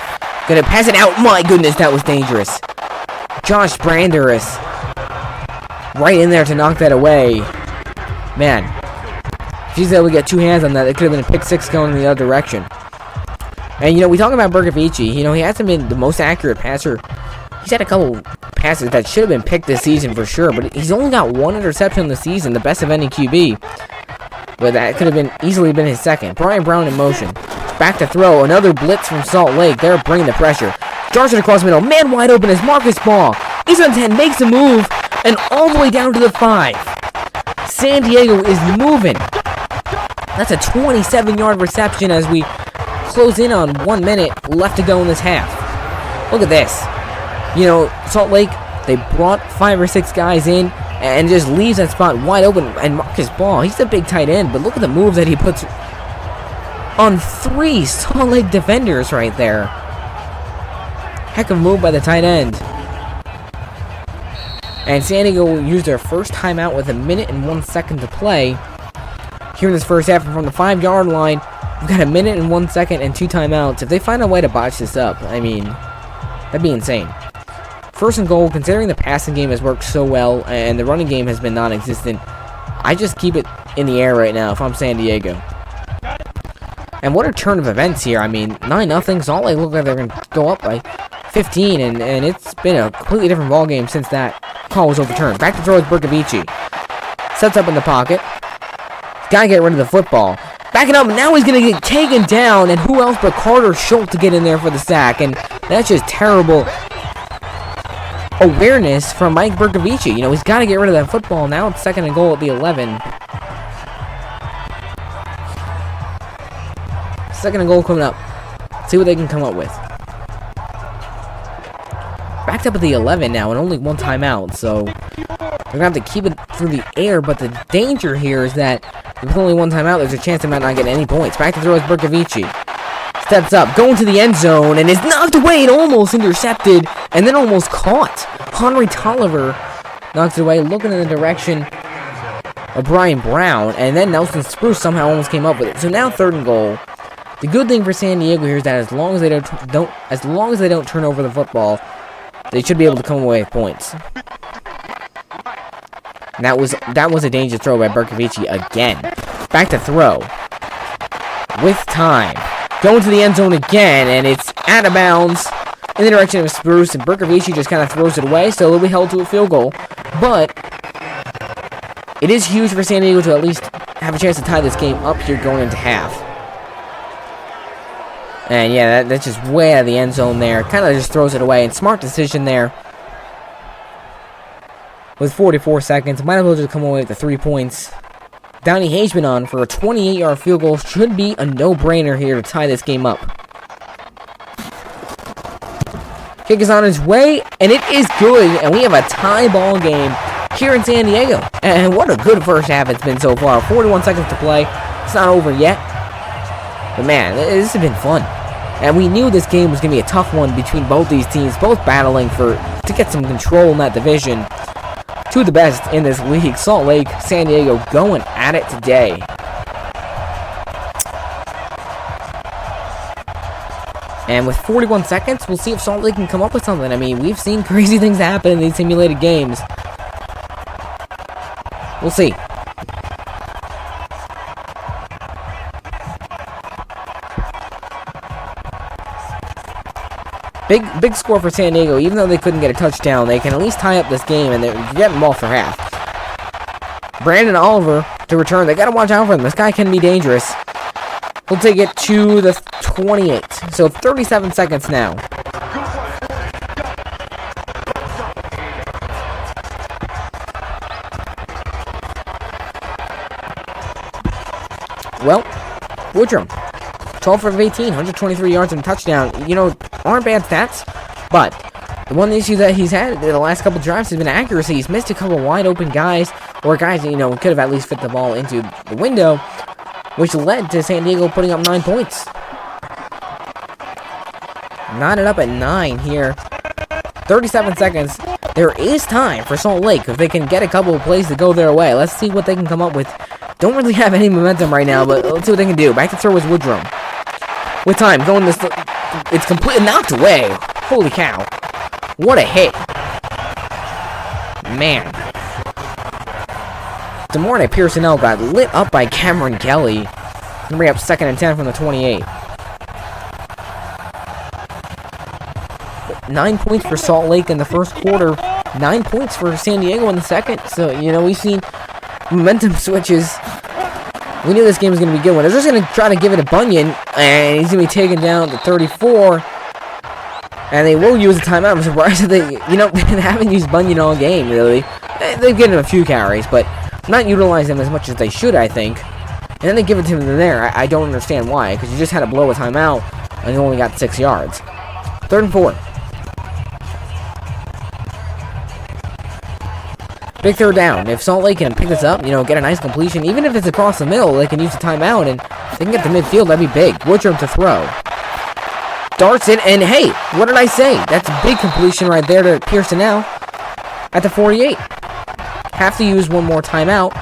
Gonna pass it out. My goodness, that was dangerous. Josh Branderis right in there to knock that away. Man, if he's able to get two hands on that, it could have been a pick six going in the other direction. And, you know, we talk about Berkovici. You know, he hasn't been the most accurate passer. He's had a couple passes that should have been picked this season for sure, but he's only got one interception this season, the best of any QB. But that could have been easily been his second. Brian Brown in motion. Back to throw. Another blitz from Salt Lake. They're bringing the pressure. Darts it across the middle. Man wide open is Marcus Ball. He's on 10, makes a move, and all the way down to the 5. San Diego is moving. That's a 27-yard reception as we close in on 1 minute left to go in this half. Look at this. You know, Salt Lake, they brought 5 or 6 guys in and just leaves that spot wide open. And Marcus Ball, he's a big tight end, but look at the move that he puts on 3 Salt Lake defenders right there. Heck of a move by the tight end. And San Diego will use their first timeout with 1 minute and 1 second to play. Here in this first half, from the 5-yard line, we've got 1 minute and 1 second and 2 timeouts. If they find a way to botch this up, I mean, that'd be insane. First and goal, considering the passing game has worked so well and the running game has been non-existent, I just keep it in the air right now if I'm San Diego. And what a turn of events here. I mean, 9-0. Salt Lake look like they're going to go up by 15, and it's been a completely different ballgame since that call was overturned. Back to throw with Berkovici. Sets up in the pocket. Gotta get rid of the football. Backing up, and now he's going to get taken down, and who else but Carter Schultz to get in there for the sack, and that's just terrible awareness from Mike Berkovici. You know, he's got to get rid of that football. Now it's second and goal at the 11. Second and goal coming up. See what they can come up with. Backed up at the 11 now, and only 1 timeout, so they're going to have to keep it through the air, but the danger here is that with only 1 timeout, there's a chance they might not get any points. Back to throw is Berkovici. Steps up, going to the end zone, and is knocked away and almost intercepted, and then almost caught. Henry Tolliver knocks it away, looking in the direction of Brian Brown, and then Nelson Spruce somehow almost came up with it. So now third and goal. The good thing for San Diego here is that as long as they don't turn over the football, they should be able to come away with points. And that was a dangerous throw by Berkovici again. Back to throw. With time. Going to the end zone again, and it's out of bounds in the direction of Spruce, and Berkovici just kind of throws it away, so it'll be held to a field goal. But it is huge for San Diego to at least have a chance to tie this game up here going into half. And yeah, that's just way out of the end zone there. Kind of just throws it away, and smart decision there. With 44 seconds, might as well just come away with the 3 points. Donnie Hageman on for a 28-yard field goal. Should be a no-brainer here to tie this game up. Kick is on its way, and it is good. And we have a tie ball game here in San Diego. And what a good first half it's been so far. 41 seconds to play. It's not over yet. But man, this has been fun. And we knew this game was going to be a tough one between both these teams, both battling to get some control in that division. Two of the best in this league, Salt Lake, San Diego, going at it today. And with 41 seconds, we'll see if Salt Lake can come up with something. I mean, we've seen crazy things happen in these simulated games. We'll see. Big score for San Diego. Even though they couldn't get a touchdown, they can at least tie up this game, and they're getting the ball for half. Brandon Oliver to return. They got to watch out for him. This guy can be dangerous. We'll take it to the 28. So 37 seconds now. Well, Woodrum. 12 for 18, 123 yards and a touchdown. You know, aren't bad stats, but the one issue that he's had in the last couple drives has been accuracy. He's missed a couple wide open guys, or guys that, you know, could have at least fit the ball into the window, which led to San Diego putting up 9 points. Knot it up at 9 here. 37 seconds. There is time for Salt Lake if they can get a couple of plays to go their way. Let's see what they can come up with. Don't really have any momentum right now, but let's see what they can do. Back to throw is Woodrum. With time, going this, it's completely knocked away. Holy cow. What a hit. Man. Demorne Pearsonell got lit up by Cameron Kelly. Gonna bring up 2nd and 10 from the 28. 9 points for Salt Lake in the first quarter. 9 points for San Diego in the second. So, you know, we've seen momentum switches. We knew this game was going to be a good one. They're just going to try to give it a Bunyan, and he's going to be taken down to 34. And they will use a timeout. I'm surprised that they, you know, they haven't used Bunyan all game, really. They've given him a few carries, but not utilizing him as much as they should, I think. And then they give it to him there. I don't understand why, because you just had to blow a timeout, and you only got 6 yards. 3rd and 4. Big third down. If Salt Lake can pick this up, you know, get a nice completion, even if it's across the middle, they can use the timeout, and they can get to midfield, that'd be big. Woodrum to throw. Darts it, and hey, what did I say? That's a big completion right there to Pearsonell at the 48. Have to use one more timeout.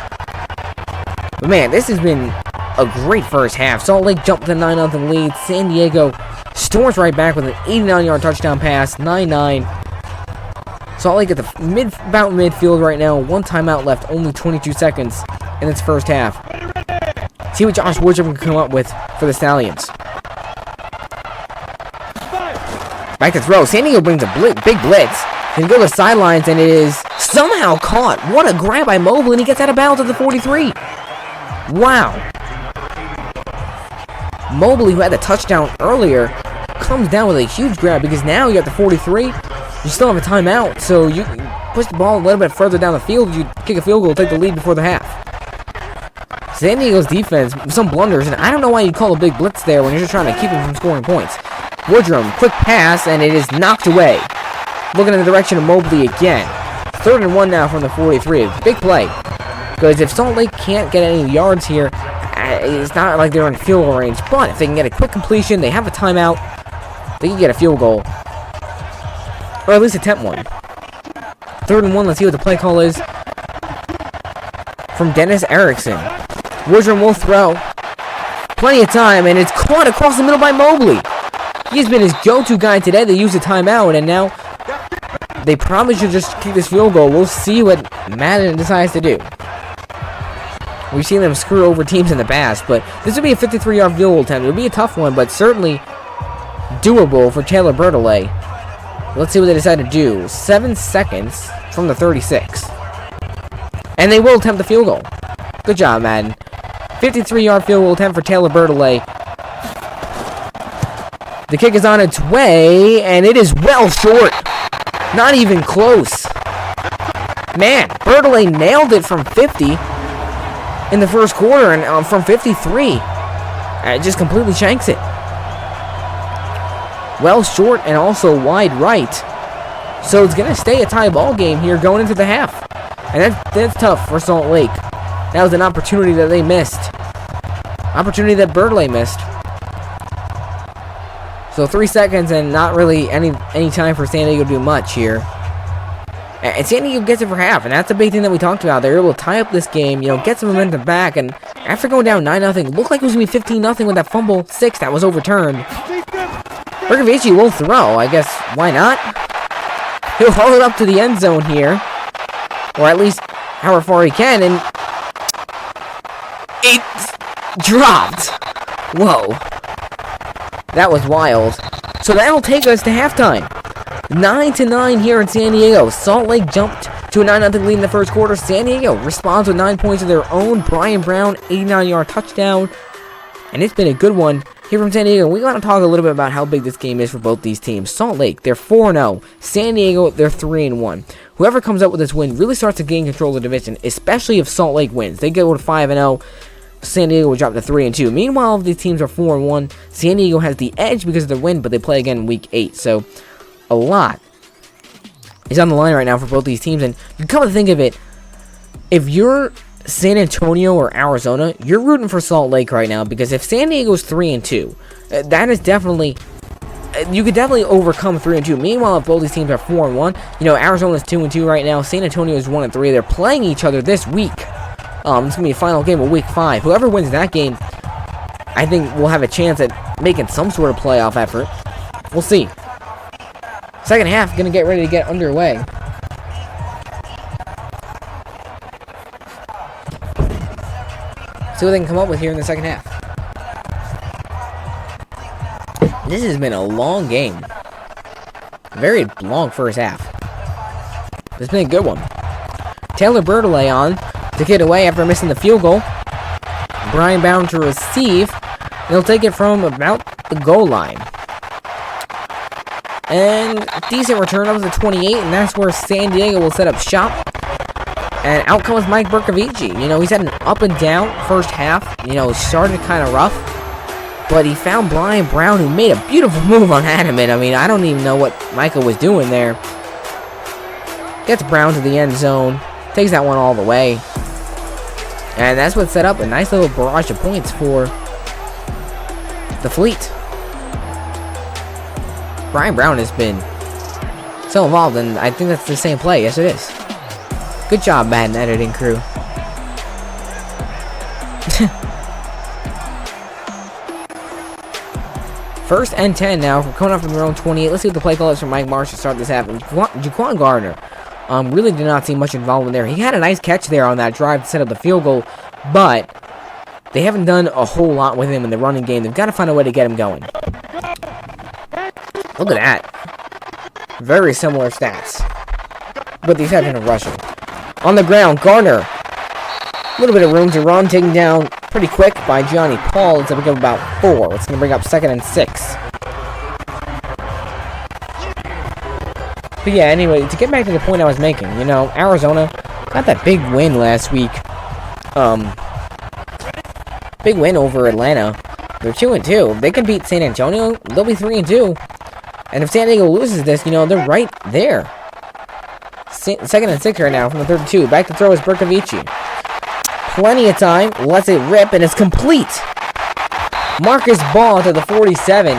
But man, this has been a great first half. Salt Lake jumped to 9-0 lead. San Diego storms right back with an 89-yard touchdown pass, 9-9. Salt Lake at the about midfield right now. One timeout left, only 22 seconds in its first half. See what Josh Woodrum can come up with for the Stallions. Back to throw. San Diego brings a big blitz. Can go to the sidelines, and it is somehow caught. What a grab by Mobley, and he gets out of bounds at the 43. Wow. Mobley, who had the touchdown earlier, comes down with a huge grab because now you got the 43. You still have a timeout, so you push the ball a little bit further down the field. You kick a field goal, take the lead before the half. San Diego's defense, some blunders, and I don't know why you call a big blitz there when you're just trying to keep him from scoring points. Woodrum, quick pass, and it is knocked away. Looking in the direction of Mobley again. 3rd and 1 now from the 43. Big play. Because if Salt Lake can't get any yards here, it's not like they're in field goal range. But if they can get a quick completion, they have a timeout, they can get a field goal. Or at least attempt one. 3rd and 1, let's see what the play call is. From Dennis Erickson. Woodrum will throw. Plenty of time, and it's caught across the middle by Mobley. He's been his go-to guy today. They used a timeout, and now they probably should just kick this field goal. We'll see what Madden decides to do. We've seen them screw over teams in the past, but this would be a 53-yard field goal attempt. It would be a tough one, but certainly doable for Taylor Bertolet. Let's see what they decide to do. 7 seconds from the 36. And they will attempt the field goal. Good job, Madden. 53-yard field goal attempt for Taylor Bertolet. The kick is on its way, and it is well short. Not even close. Man, Bertolet nailed it from 50 in the first quarter, and from 53. It just completely shanks it. Well short and also wide right. So it's going to stay a tie ball game here going into the half. And that's tough for Salt Lake. That was an opportunity that they missed. Opportunity that Bertolet missed. So 3 seconds and not really any time for San Diego to do much here. And San Diego gets it for half, and that's a big thing that we talked about. They're able to tie up this game, you know, get some momentum back, and after going down 9-0, looked like it was going to be 15-0 with that fumble 6 that was overturned. Berkovici will throw. I guess, why not? He'll haul it up to the end zone here. Or at least however far he can, and it's dropped. Whoa. That was wild. So that'll take us to halftime. 9-9 here in San Diego. Salt Lake jumped to a 9-0 lead in the first quarter. San Diego responds with 9 points of their own. Brian Brown, 89-yard touchdown. And it's been a good one here from San Diego. We want to talk a little bit about how big this game is for both these teams. Salt Lake, they're 4-0. San Diego, they're 3-1. Whoever comes up with this win really starts to gain control of the division, especially if Salt Lake wins. They go to 5-0. San Diego will drop to 3-2. Meanwhile, if these teams are 4-1, San Diego has the edge because of their win, but they play again in Week 8. So, a lot is on the line right now for both these teams. And you come to think of it, if you're San Antonio or Arizona, you're rooting for Salt Lake right now, because if San Diego's 3-2, that is definitely you could definitely overcome 3-2. Meanwhile, if both these teams are 4-1, you know, Arizona's 2-2 right now. San Antonio is 1-3. They're playing each other this week. It's gonna be a final game of Week 5. Whoever wins that game, I think will have a chance at making some sort of playoff effort. We'll see. Second half, gonna get ready to get underway. See what they can come up with here in the second half. This has been a long game. Very long first half. It's been a good one. Taylor Bertollet on to get away after missing the field goal. Brian Brown to receive. And he'll take it from about the goal line. And decent return up to 28, and that's where San Diego will set up shop. And out comes Mike Bercovici. You know, he's had an up and down first half. You know, started kind of rough. But he found Brian Brown, who made a beautiful move on Hanaman. I mean, I don't even know what Michael was doing there. Gets Brown to the end zone. Takes that one all the way. And that's what set up a nice little barrage of points for the Fleet. Brian Brown has been so involved, and I think that's the same play. Yes, it is. Good job, Madden editing crew. First and 10 now. We're coming up from their own 28. Let's see what the play call is from Mike Marsh to start this half. Jaquan Gardner really did not see much involvement there. He had a nice catch there on that drive to set up the field goal, but they haven't done a whole lot with him in the running game. They've got to find a way to get him going. Look at that. Very similar stats, but the exception of rushing. On the ground, Gardner. A little bit of room to run, taken down pretty quick by Johnny Paul. It's going to bring up about 4. It's going to bring up 2nd and 6. But yeah, anyway, to get back to the point I was making, you know, Arizona got that big win last week. Big win over Atlanta. They're 2-2. If they can beat San Antonio, they'll be 3-2. And if San Diego loses this, you know, they're right there. 2nd and 6 right now from the 32. Back to throw is Bercovici. Plenty of time. Lets it rip, and it's complete. Marcus Ball to the 47.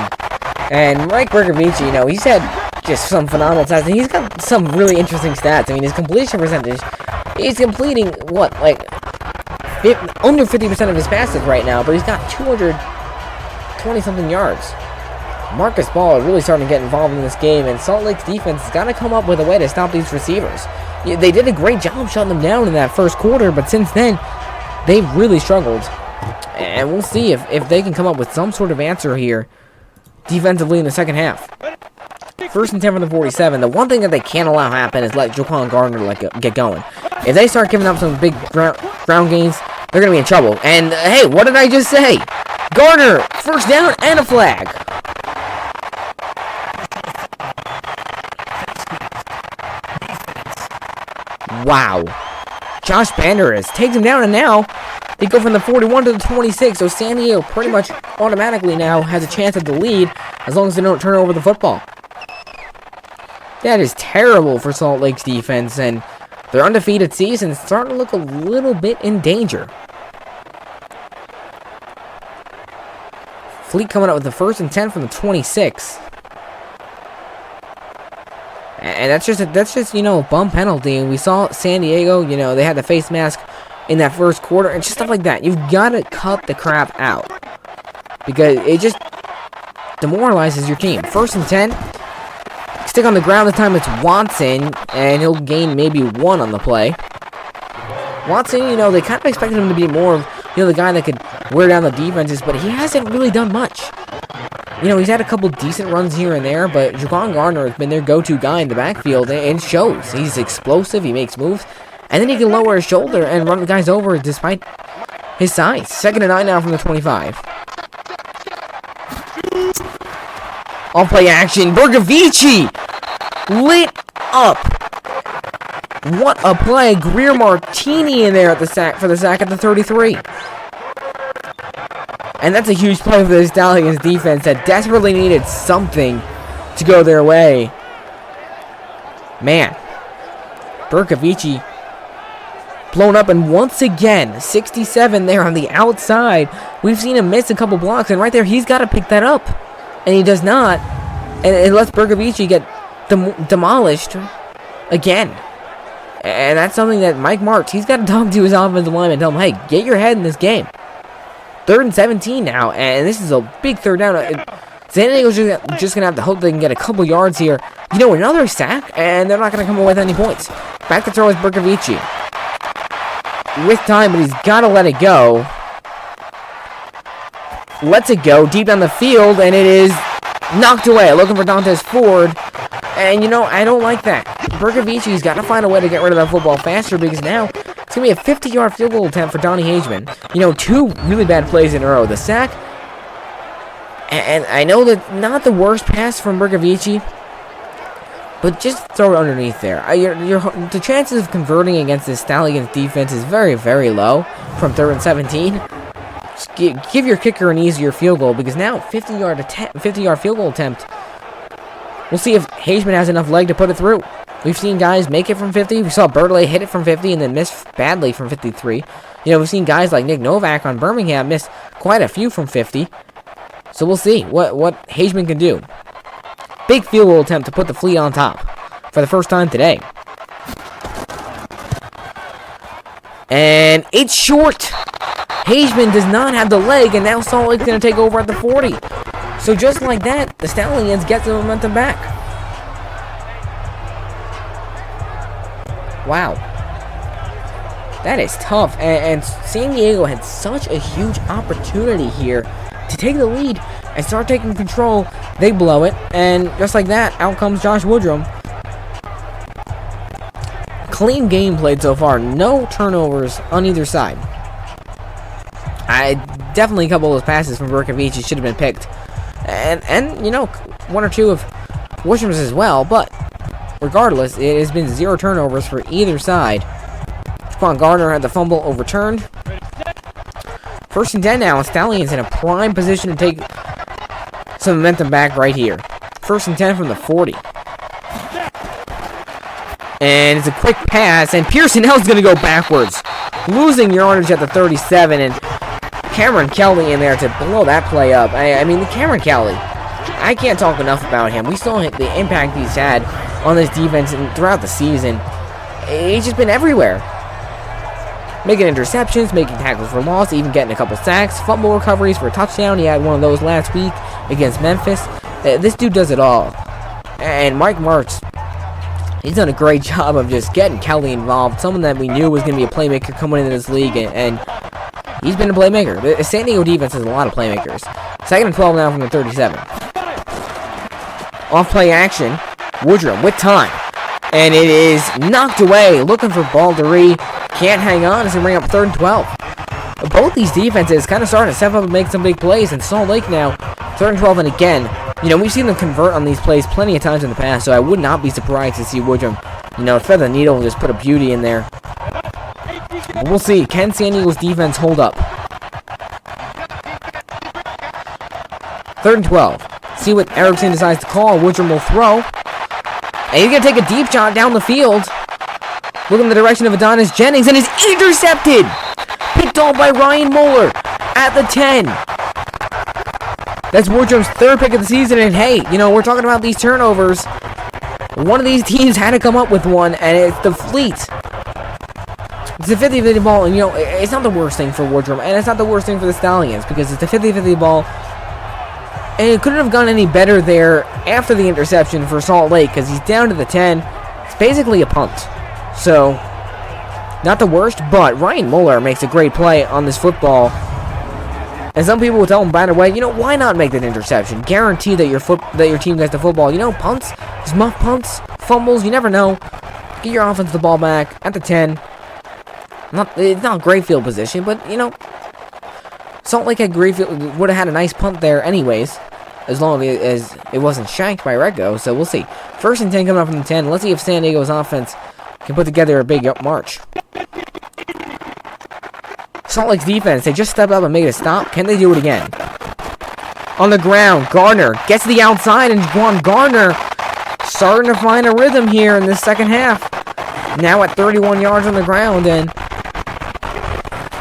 And Mike Bercovici, you know, he's had just some phenomenal stats. And he's got some really interesting stats. I mean, his completion percentage, he's completing, what, like, under 50% of his passes right now, but he's got 220-something yards. Marcus Ball is really starting to get involved in this game, and Salt Lake's defense has got to come up with a way to stop these receivers. They did a great job shutting them down in that first quarter, but since then, they've really struggled. And we'll see if they can come up with some sort of answer here defensively in the second half. First and 10 from the 47. The one thing that they can't allow happen is let Jaquan Gardner get going. If they start giving up some big ground gains, they're going to be in trouble. And, hey, what did I just say? Gardner, first down and a flag. Wow. Josh Banderas takes him down, and now they go from the 41 to the 26. So San Diego pretty much automatically now has a chance at the lead as long as they don't turn over the football. That is terrible for Salt Lake's defense, and their undefeated season is starting to look a little bit in danger. Fleet coming up with the first and 10 from the 26. And that's just you know, a bum penalty. And we saw San Diego, you know, they had the face mask in that first quarter, and just stuff like that. You've got to cut the crap out because it just demoralizes your team. First and 10. Stick on the ground this time. It's Watson, and he'll gain maybe 1 on the play. Watson, you know, they kind of expected him to be more of, you know, the guy that could wear down the defenses, but he hasn't really done much. You know, he's had a couple decent runs here and there, but Jaquan Gardner has been their go-to guy in the backfield, and it shows. He's explosive, he makes moves, and then he can lower his shoulder and run the guys over despite his size. 2nd and 9 now from the 25. All play action. Bercovici lit up. What a play. Greer Martini in there at the sack for the sack at the 33. And that's a huge play for the Stallions defense that desperately needed something to go their way. Man. Bercovici blown up, and once again, 67 there on the outside. We've seen him miss a couple blocks, and right there, he's got to pick that up. And he does not. And it lets Bergovici get demolished again. And that's something that Mike Martz, he's got to talk to his offensive lineman and tell him, hey, get your head in this game. 3rd and 17 now, and this is a big 3rd down. San Diego's just going to have to hope they can get a couple yards here. You know, another sack, and they're not going to come away with any points. Back to throw is Bergovici. With time, but he's got to let it go. Lets it go deep down the field, and it is knocked away. Looking for Dantes Ford. And, you know, I don't like that. Bergovici's got to find a way to get rid of that football faster, because now it's going to be a 50-yard field goal attempt for Donnie Hageman. You know, 2 really bad plays in a row. The sack, and I know that not the worst pass from Bergovici, but just throw it underneath there. The chances of converting against this Stallions defense is very, very low from 3rd and 17. Just give your kicker an easier field goal, because now 50-yard field goal attempt. We'll see if Hageman has enough leg to put it through. We've seen guys make it from 50. We saw Bertley hit it from 50 and then miss badly from 53. You know, we've seen guys like Nick Novak on Birmingham miss quite a few from 50. So we'll see what Hageman can do. Big field goal attempt to put the Fleet on top for the first time today. And it's short. Hageman does not have the leg, and now Salt Lake's going to take over at the 40. So just like that, the Stallions get the momentum back. Wow. That is tough. And San Diego had such a huge opportunity here to take the lead and start taking control. They blow it. And just like that, out comes Josh Woodrum. Clean game played so far. No turnovers on either side. Definitely a couple of those passes from Bergovici should have been picked. And you know, 1 or 2 of Wishham's as well, but regardless, it has been 0 turnovers for either side. Jaquan Gardner had the fumble overturned. 1st and 10 now, Stallions in a prime position to take some momentum back right here. 1st and 10 from the 40. And it's a quick pass, and Pearson Hill's going to go backwards, losing yardage at the 37, and Cameron Kelly in there to blow that play up. I mean, Cameron Kelly, I can't talk enough about him. We saw the impact he's had on this defense and throughout the season. He's just been everywhere. Making interceptions, making tackles for loss, even getting a couple sacks, fumble recoveries for a touchdown. He had one of those last week against Memphis. This dude does it all. And Mike Martz, he's done a great job of just getting Kelly involved. Someone that we knew was going to be a playmaker coming into this league, and he's been a playmaker. The San Diego defense has a lot of playmakers. 2nd and 12 now from the 37. Off play action. Woodrum with time. And it is knocked away. Looking for Baldery. Can't hang on as they bring up 3rd and 12. Both these defenses kind of starting to step up and make some big plays. And Salt Lake now, 3rd and 12. And again, you know, we've seen them convert on these plays plenty of times in the past. So I would not be surprised to see Woodrum, you know, thread the needle and just put a beauty in there. But we'll see. Can San Diego's defense hold up? 3rd and 12. See what Erickson decides to call. Woodrum will throw. And he's going to take a deep shot down the field. Look in the direction of Adonis Jennings, and is intercepted! Picked off by Ryan Moeller at the 10. That's Woodrum's 3rd pick of the season, and hey, you know, we're talking about these turnovers. One of these teams had to come up with one, and it's the Fleet. It's a 50-50 ball, and you know, it's not the worst thing for Woodrum, and it's not the worst thing for the Stallions, because it's a 50-50 ball. And it couldn't have gone any better there after the interception for Salt Lake, because he's down to the 10. It's basically a punt. So, not the worst, but Ryan Moeller makes a great play on this football. And some people will tell him, by the way, you know, why not make that interception? Guarantee that your team gets the football. You know, punts, just muff punts, fumbles, you never know. Get your offense the ball back at the 10. It's not great field position, but, you know, Salt Lake had great field, would have had a nice punt there anyways, as long as it wasn't shanked by Rego, so we'll see. 1st and 10 coming up from the 10. Let's see if San Diego's offense can put together a big march. Salt Lake's defense, they just stepped up and made a stop. Can they do it again? On the ground, Gardner gets to the outside, and Jaquan Gardner starting to find a rhythm here in this 2nd half. Now at 31 yards on the ground, and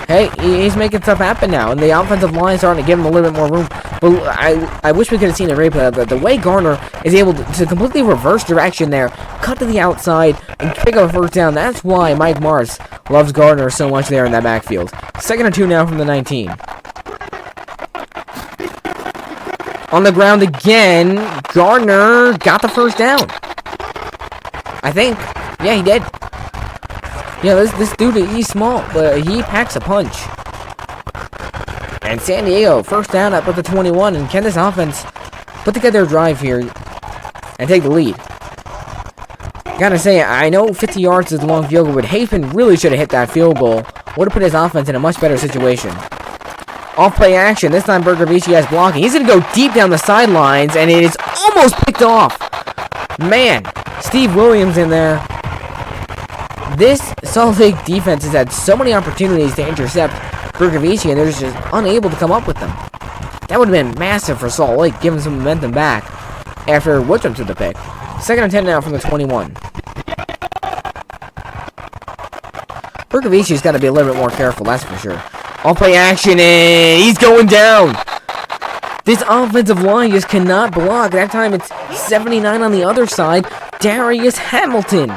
hey, he's making stuff happen now, and the offensive line is starting to give him a little bit more room. But I wish we could have seen a replay of that. The way Garner is able to completely reverse direction there, cut to the outside, and pick up a first down. That's why Mike Mars loves Garner so much there in that backfield. 2nd and 2 now from the 19. On the ground again, Gardner got the first down. I think. Yeah, he did. Yeah, this dude, he's small, but he packs a punch. And San Diego, first down up at the 21, and can this offense put together a drive here and take the lead? Gotta say, I know 50 yards is a long field goal, but Hafen really should have hit that field goal. Would have put his offense in a much better situation. Off-play action. This time Bergovici has blocking. He's going to go deep down the sidelines, and it is almost picked off. Man, Steve Williams in there. This Salt Lake defense has had so many opportunities to intercept Bergovici, and they're just unable to come up with them. That would have been massive for Salt Lake, giving some momentum back after Woodrum took the pick. 2nd and 10 now from the 21. Bergovici's got to be a little bit more careful, that's for sure. All-play action, and he's going down. This offensive line just cannot block. That time it's 79 on the other side. Darius Hamilton.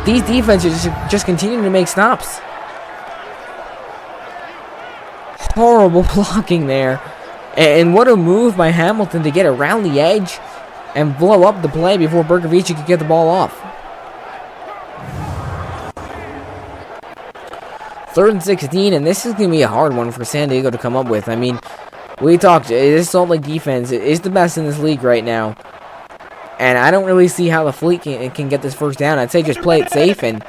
These defenses just continue to make stops. Horrible blocking there. And what a move by Hamilton to get around the edge and blow up the play before Bergovici could get the ball off. 3rd and 16, and this is going to be a hard one for San Diego to come up with. I mean, we talked, this Salt Lake defense is the best in this league right now. And I don't really see how the Fleet can get this first down. I'd say just play it safe and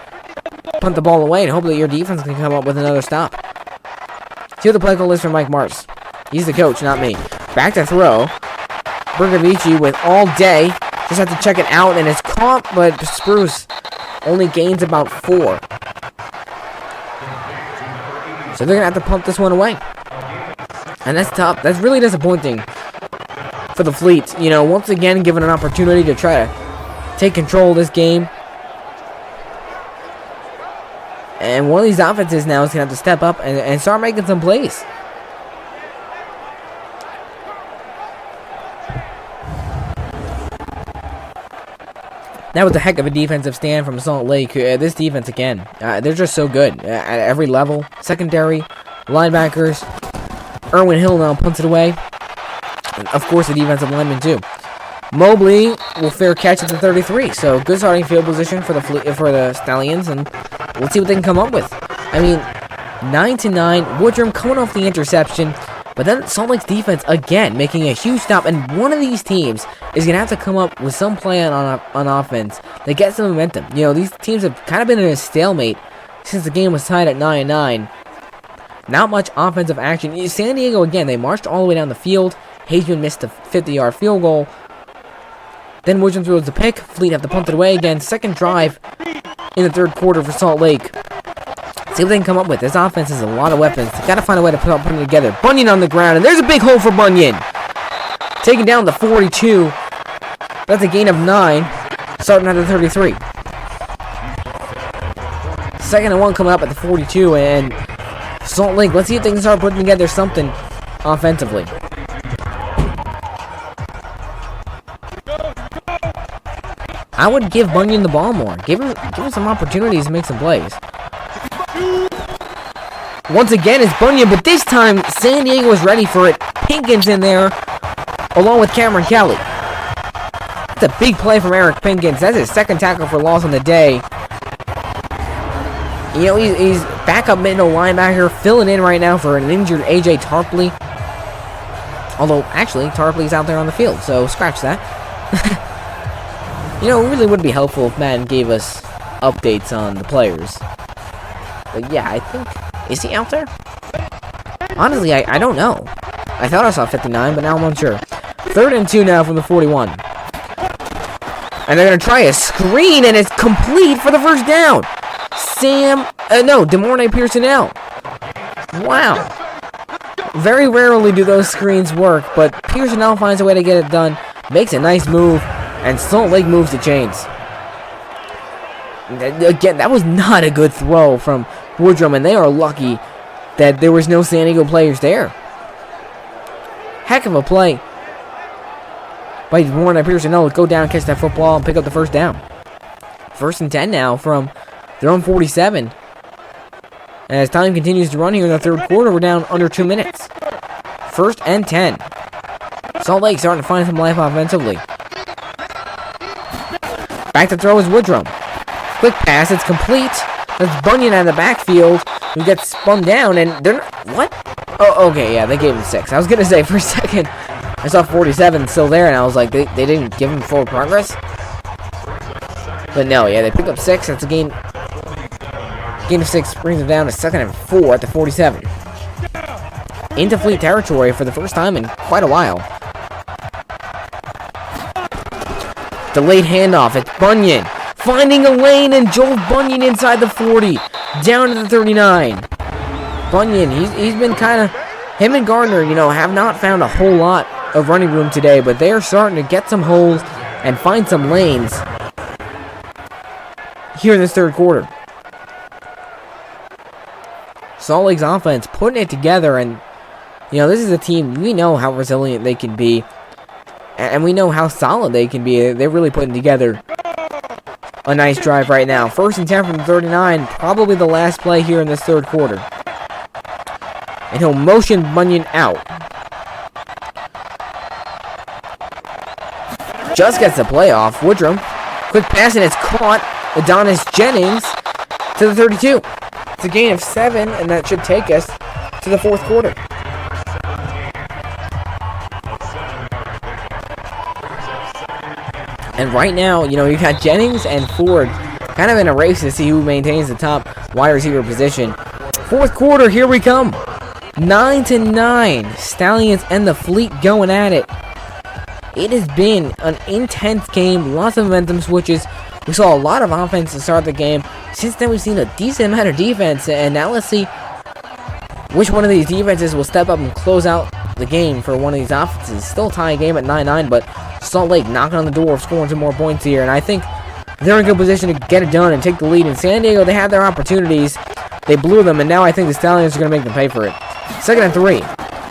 punt the ball away and hope that your defense can come up with another stop. See what the play call is for Mike Mars. He's the coach, not me. Back to throw. Bergovici with all day. Just have to check it out, and it's caught, but Spruce only gains about 4. So they're going to have to pump this one away. And that's tough. That's really disappointing for the Fleet. You know, once again, given an opportunity to try to take control of this game. And one of these offenses now is going to have to step up and start making some plays. That was a heck of a defensive stand from Salt Lake. This defense, again, they're just so good at every level. Secondary, linebackers. Erwin Hill now punts it away. And of course, the defensive lineman, too. Mobley will fair catch at the 33. So, good starting field position for the Stallions. And let's see what they can come up with. I mean, 9-9. Woodrum coming off the interception. But then Salt Lake's defense, again, making a huge stop. And one of these teams is going to have to come up with some plan on offense that gets some momentum. You know, these teams have kind of been in a stalemate since the game was tied at 9-9. Not much offensive action. San Diego, again, they marched all the way down the field. Hageman missed a 50-yard field goal. Then Woodrum throws the pick. Fleet have to punt it away again. Second drive in the 3rd quarter for Salt Lake. See what they can come up with. This offense has a lot of weapons. They got to find a way to put it together. Bunyan on the ground, and there's a big hole for Bunyan. Taking down the 42. That's a gain of 9. Starting at the 33. 2nd and 1 coming up at the 42, and Salt Lake, let's see if they can start putting together something offensively. I would give Bunyan the ball more. Give him some opportunities to make some plays. Once again, it's Bunyan, but this time, San Diego is ready for it. Pinkins in there, along with Cameron Kelly. That's a big play from Eric Pinkins. That's his 2nd tackle for loss on the day. You know, he's backup middle linebacker, filling in right now for an injured A.J. Tarpley. Although, actually, Tarpley's out there on the field, so scratch that. You know, it really would be helpful if Madden gave us updates on the players. But yeah, I think... Is he out there? Honestly, I don't know. I thought I saw 59, but now I'm unsure. 3rd and 2 now from the 41. And they're going to try a screen, and it's complete for the first down. DeMornay Pearsonell. Wow. Very rarely do those screens work, but Pearsonell finds a way to get it done. Makes a nice move, and Salt Lake moves the chains. Again, that was not a good throw from Woodrum, and they are lucky that there was no San Diego players there. Heck of a play by Warren Pearson to go down, catch that football, and pick up the first down. 1st and 10 now from their own 47. And as time continues to run here in the third quarter, we're down under 2 minutes. 1st and 10. Salt Lake starting to find some life offensively. Back to throw is Woodrum. Quick pass, it's complete. That's Bunyan out of the backfield, who gets spun down, and they're... What? Oh, okay, yeah, they gave him 6. I was going to say, for a second, I saw 47 still there, and I was like, they didn't give him forward progress? But no, yeah, they pick up 6. That's a gain. Gain of 6 brings them down to 2nd and 4 at the 47. Into Fleet territory for the first time in quite a while. Delayed handoff. It's Bunyan finding a lane, and Joel Bunyan inside the 40, down to the 39. Bunyan, he's been kind of... Him and Gardner, have not found a whole lot of running room today, but they are starting to get some holes and find some lanes here in this third quarter. Salt Lake's offense putting it together, and this is a team, we know how resilient they can be, and we know how solid they can be. They're really putting together a nice drive right now. 1st and 10 from the 39, probably the last play here in this third quarter. And he'll motion Bunyan out. Just gets the play off. Woodrum, quick pass, and it's caught. Adonis Jennings to the 32. It's a gain of 7, and that should take us to the fourth quarter. And right now, you've got Jennings and Ford kind of in a race to see who maintains the top wide receiver position. Fourth quarter, here we come. 9-9. Stallions and the Fleet going at it. It has been an intense game. Lots of momentum switches. We saw a lot of offense to start the game. Since then, we've seen a decent amount of defense. And now let's see which one of these defenses will step up and close out the game for one of these offenses. Still tying game at 9-9, but Salt Lake knocking on the door of scoring some more points here. And I think they're in a good position to get it done and take the lead. In San Diego, they had their opportunities. They blew them, and now I think the Stallions are going to make them pay for it. 2nd and 3.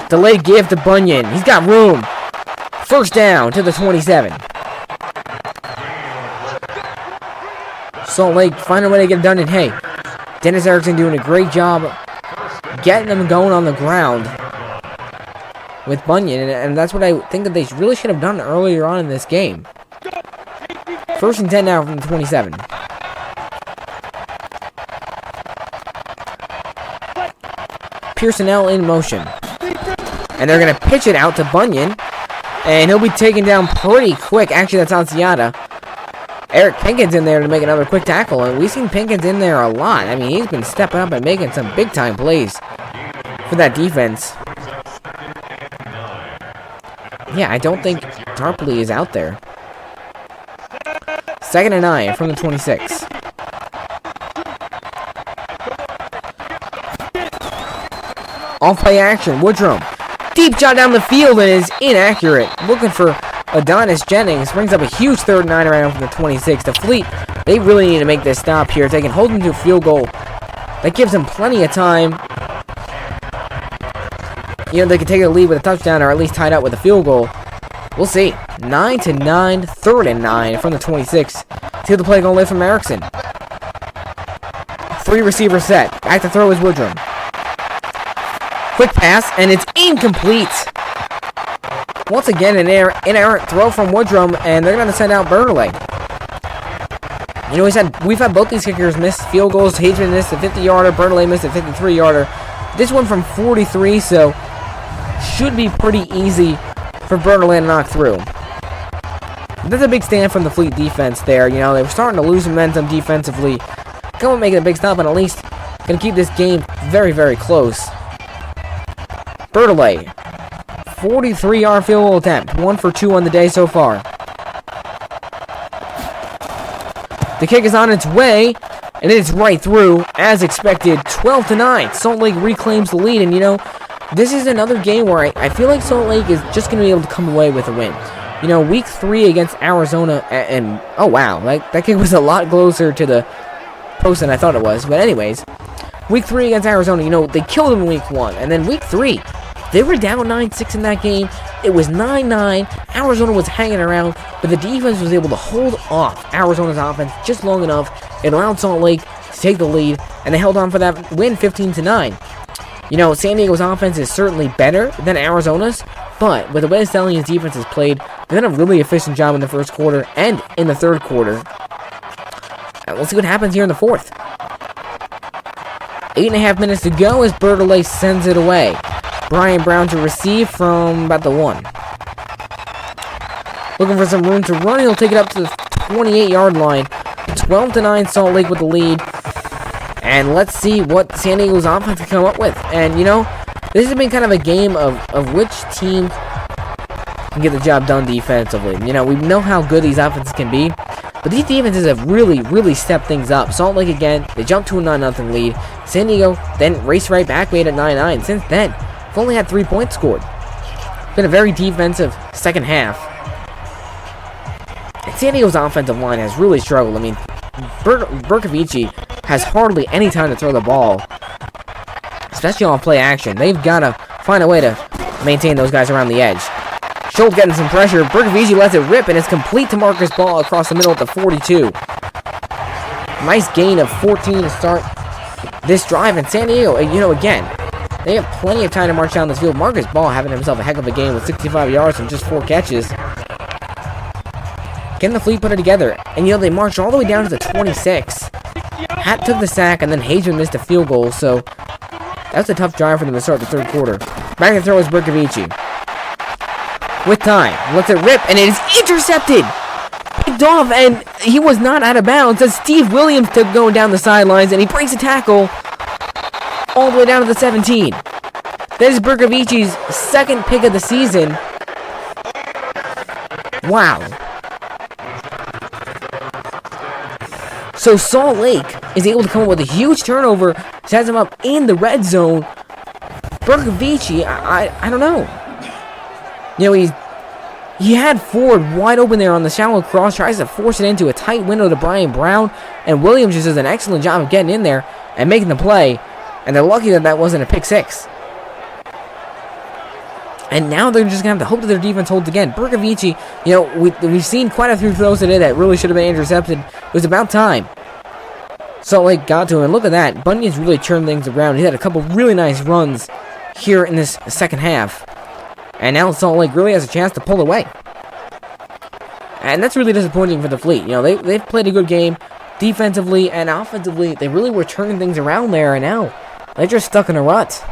Delayed give to Bunyan. He's got room. First down to the 27. Salt Lake finding a way to get it done, and hey, Dennis Erickson doing a great job getting them going on the ground with Bunyan, and that's what I think that they really should have done earlier on in this game. 1st and 10 now from the 27. Pearsonell in motion. And they're going to pitch it out to Bunyan, and he'll be taken down pretty quick. Actually, that's Anciata. Eric Pinkins in there to make another quick tackle, and we've seen Pinkins in there a lot. I mean, he's been stepping up and making some big-time plays for that defense. Yeah, I don't think Tarpley is out there. 2nd and 9 from the 26. Off play action, Woodrum. Deep shot down the field and is inaccurate. Looking for Adonis Jennings. Brings up a huge 3rd and 9 around from the 26. The Fleet, they really need to make this stop here. If they can hold them to a field goal, that gives them plenty of time. They can take a lead with a touchdown or at least tied up with a field goal. We'll see. 9-9, 3rd and 9 from the 26. See what the play going to live from Erickson. 3 receiver set. Back to throw is Woodrum. Quick pass, and it's incomplete. Once again, an inerrant throw from Woodrum, and they're going to send out Bertollet. We've had both these kickers miss field goals. Hageman missed a 50-yarder. Bertollet missed a 53-yarder. This one from 43, so should be pretty easy for Bertollet to knock through. That's a big stand from the Fleet defense there. They were starting to lose momentum defensively. Come on, making a big stop, and at least going to keep this game very, very close. Bertollet, 43-yard field goal attempt. 1 for 2 on the day so far. The kick is on its way, and it's right through, as expected. 12-9. Salt Lake reclaims the lead, and this is another game where I feel like Salt Lake is just going to be able to come away with a win. Week 3 against Arizona, and oh wow, that kick was a lot closer to the post than I thought it was. But anyways, week 3 against Arizona, they killed them in week 1, and then week 3, They were down 9-6 in that game. It was 9-9. Arizona was hanging around, but the defense was able to hold off Arizona's offense just long enough. It allowed Salt Lake to take the lead, and they held on for that win 15-9. You know, San Diego's offense is certainly better than Arizona's, but with the way the Stallions' defense has played, they've done a really efficient job in the first quarter and in the third quarter. And we'll see what happens here in the fourth. 8.5 minutes to go as Bertollet sends it away. Brian Brown to receive from about the 1. Looking for some room to run. He'll take it up to the 28-yard line. 12-9 Salt Lake with the lead. And let's see what San Diego's offense can come up with. And, you know, this has been kind of a game of which team can get the job done defensively. You know, we know how good these offenses can be. But these defenses have really stepped things up. Salt Lake again, they jumped to a 9-0 lead. San Diego then raced right back, made it 9-9. Since then, they've only had 3 points scored. It's been a very defensive second half. And San Diego's offensive line has really struggled. I mean, Berkovici has hardly any time to throw the ball, especially on play action. They've got to find a way to maintain those guys around the edge. Schultz getting some pressure. Berkovici lets it rip, and it's complete to Marcus Ball across the middle at the 42. Nice gain of 14 to start this drive. And San Diego, you know, again, they have plenty of time to march down this field. Marcus Ball having himself a heck of a game with 65 yards and just 4 catches. Getting the fleet put it together. And, you know, they marched all the way down to the 26. Hatt took the sack, and then Hazen missed a field goal. So, that's a tough drive for them to start the third quarter. Back to throw is Berkovici. With time, lets it rip, and it is intercepted! Picked off, and he was not out of bounds as Steve Williams took going down the sidelines, and he breaks a tackle all the way down to the 17. That is Berkovici's second pick of the season. Wow. So Salt Lake is able to come up with a huge turnover, sets him up in the red zone. Berkovici, I don't know. You know, he had Ford wide open there on the shallow cross, tries to force it into a tight window to Brian Brown, and Williams just does an excellent job of getting in there and making the play, and they're lucky that that wasn't a pick six. And now they're just going to have to hope that their defense holds again. Berkovici, you know, we've seen quite a few throws today that really should have been intercepted. It was about time. Salt Lake got to him, and look at that. Bunyan's really turned things around. He had a couple really nice runs here in this second half. And now Salt Lake really has a chance to pull away. And that's really disappointing for the Fleet. You know, they've played a good game defensively and offensively. They really were turning things around there, and now they're just stuck in a rut.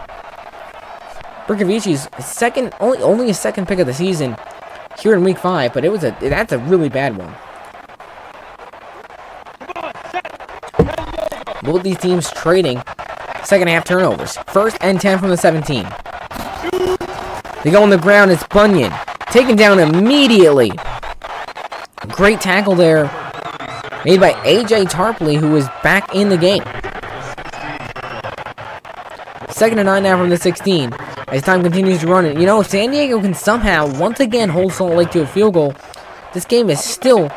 Berkovici's only his second pick of the season here in week 5, but that's a really bad one. Both these teams trading second half turnovers. 1st and 10 from the 17. They go on the ground. It's Bunyan taken down immediately. Great tackle there made by AJ Tarpley, who is back in the game. 2nd and 9 now from the 16. As time continues to run it, you know, if San Diego can somehow once again hold Salt Lake to a field goal, this game is still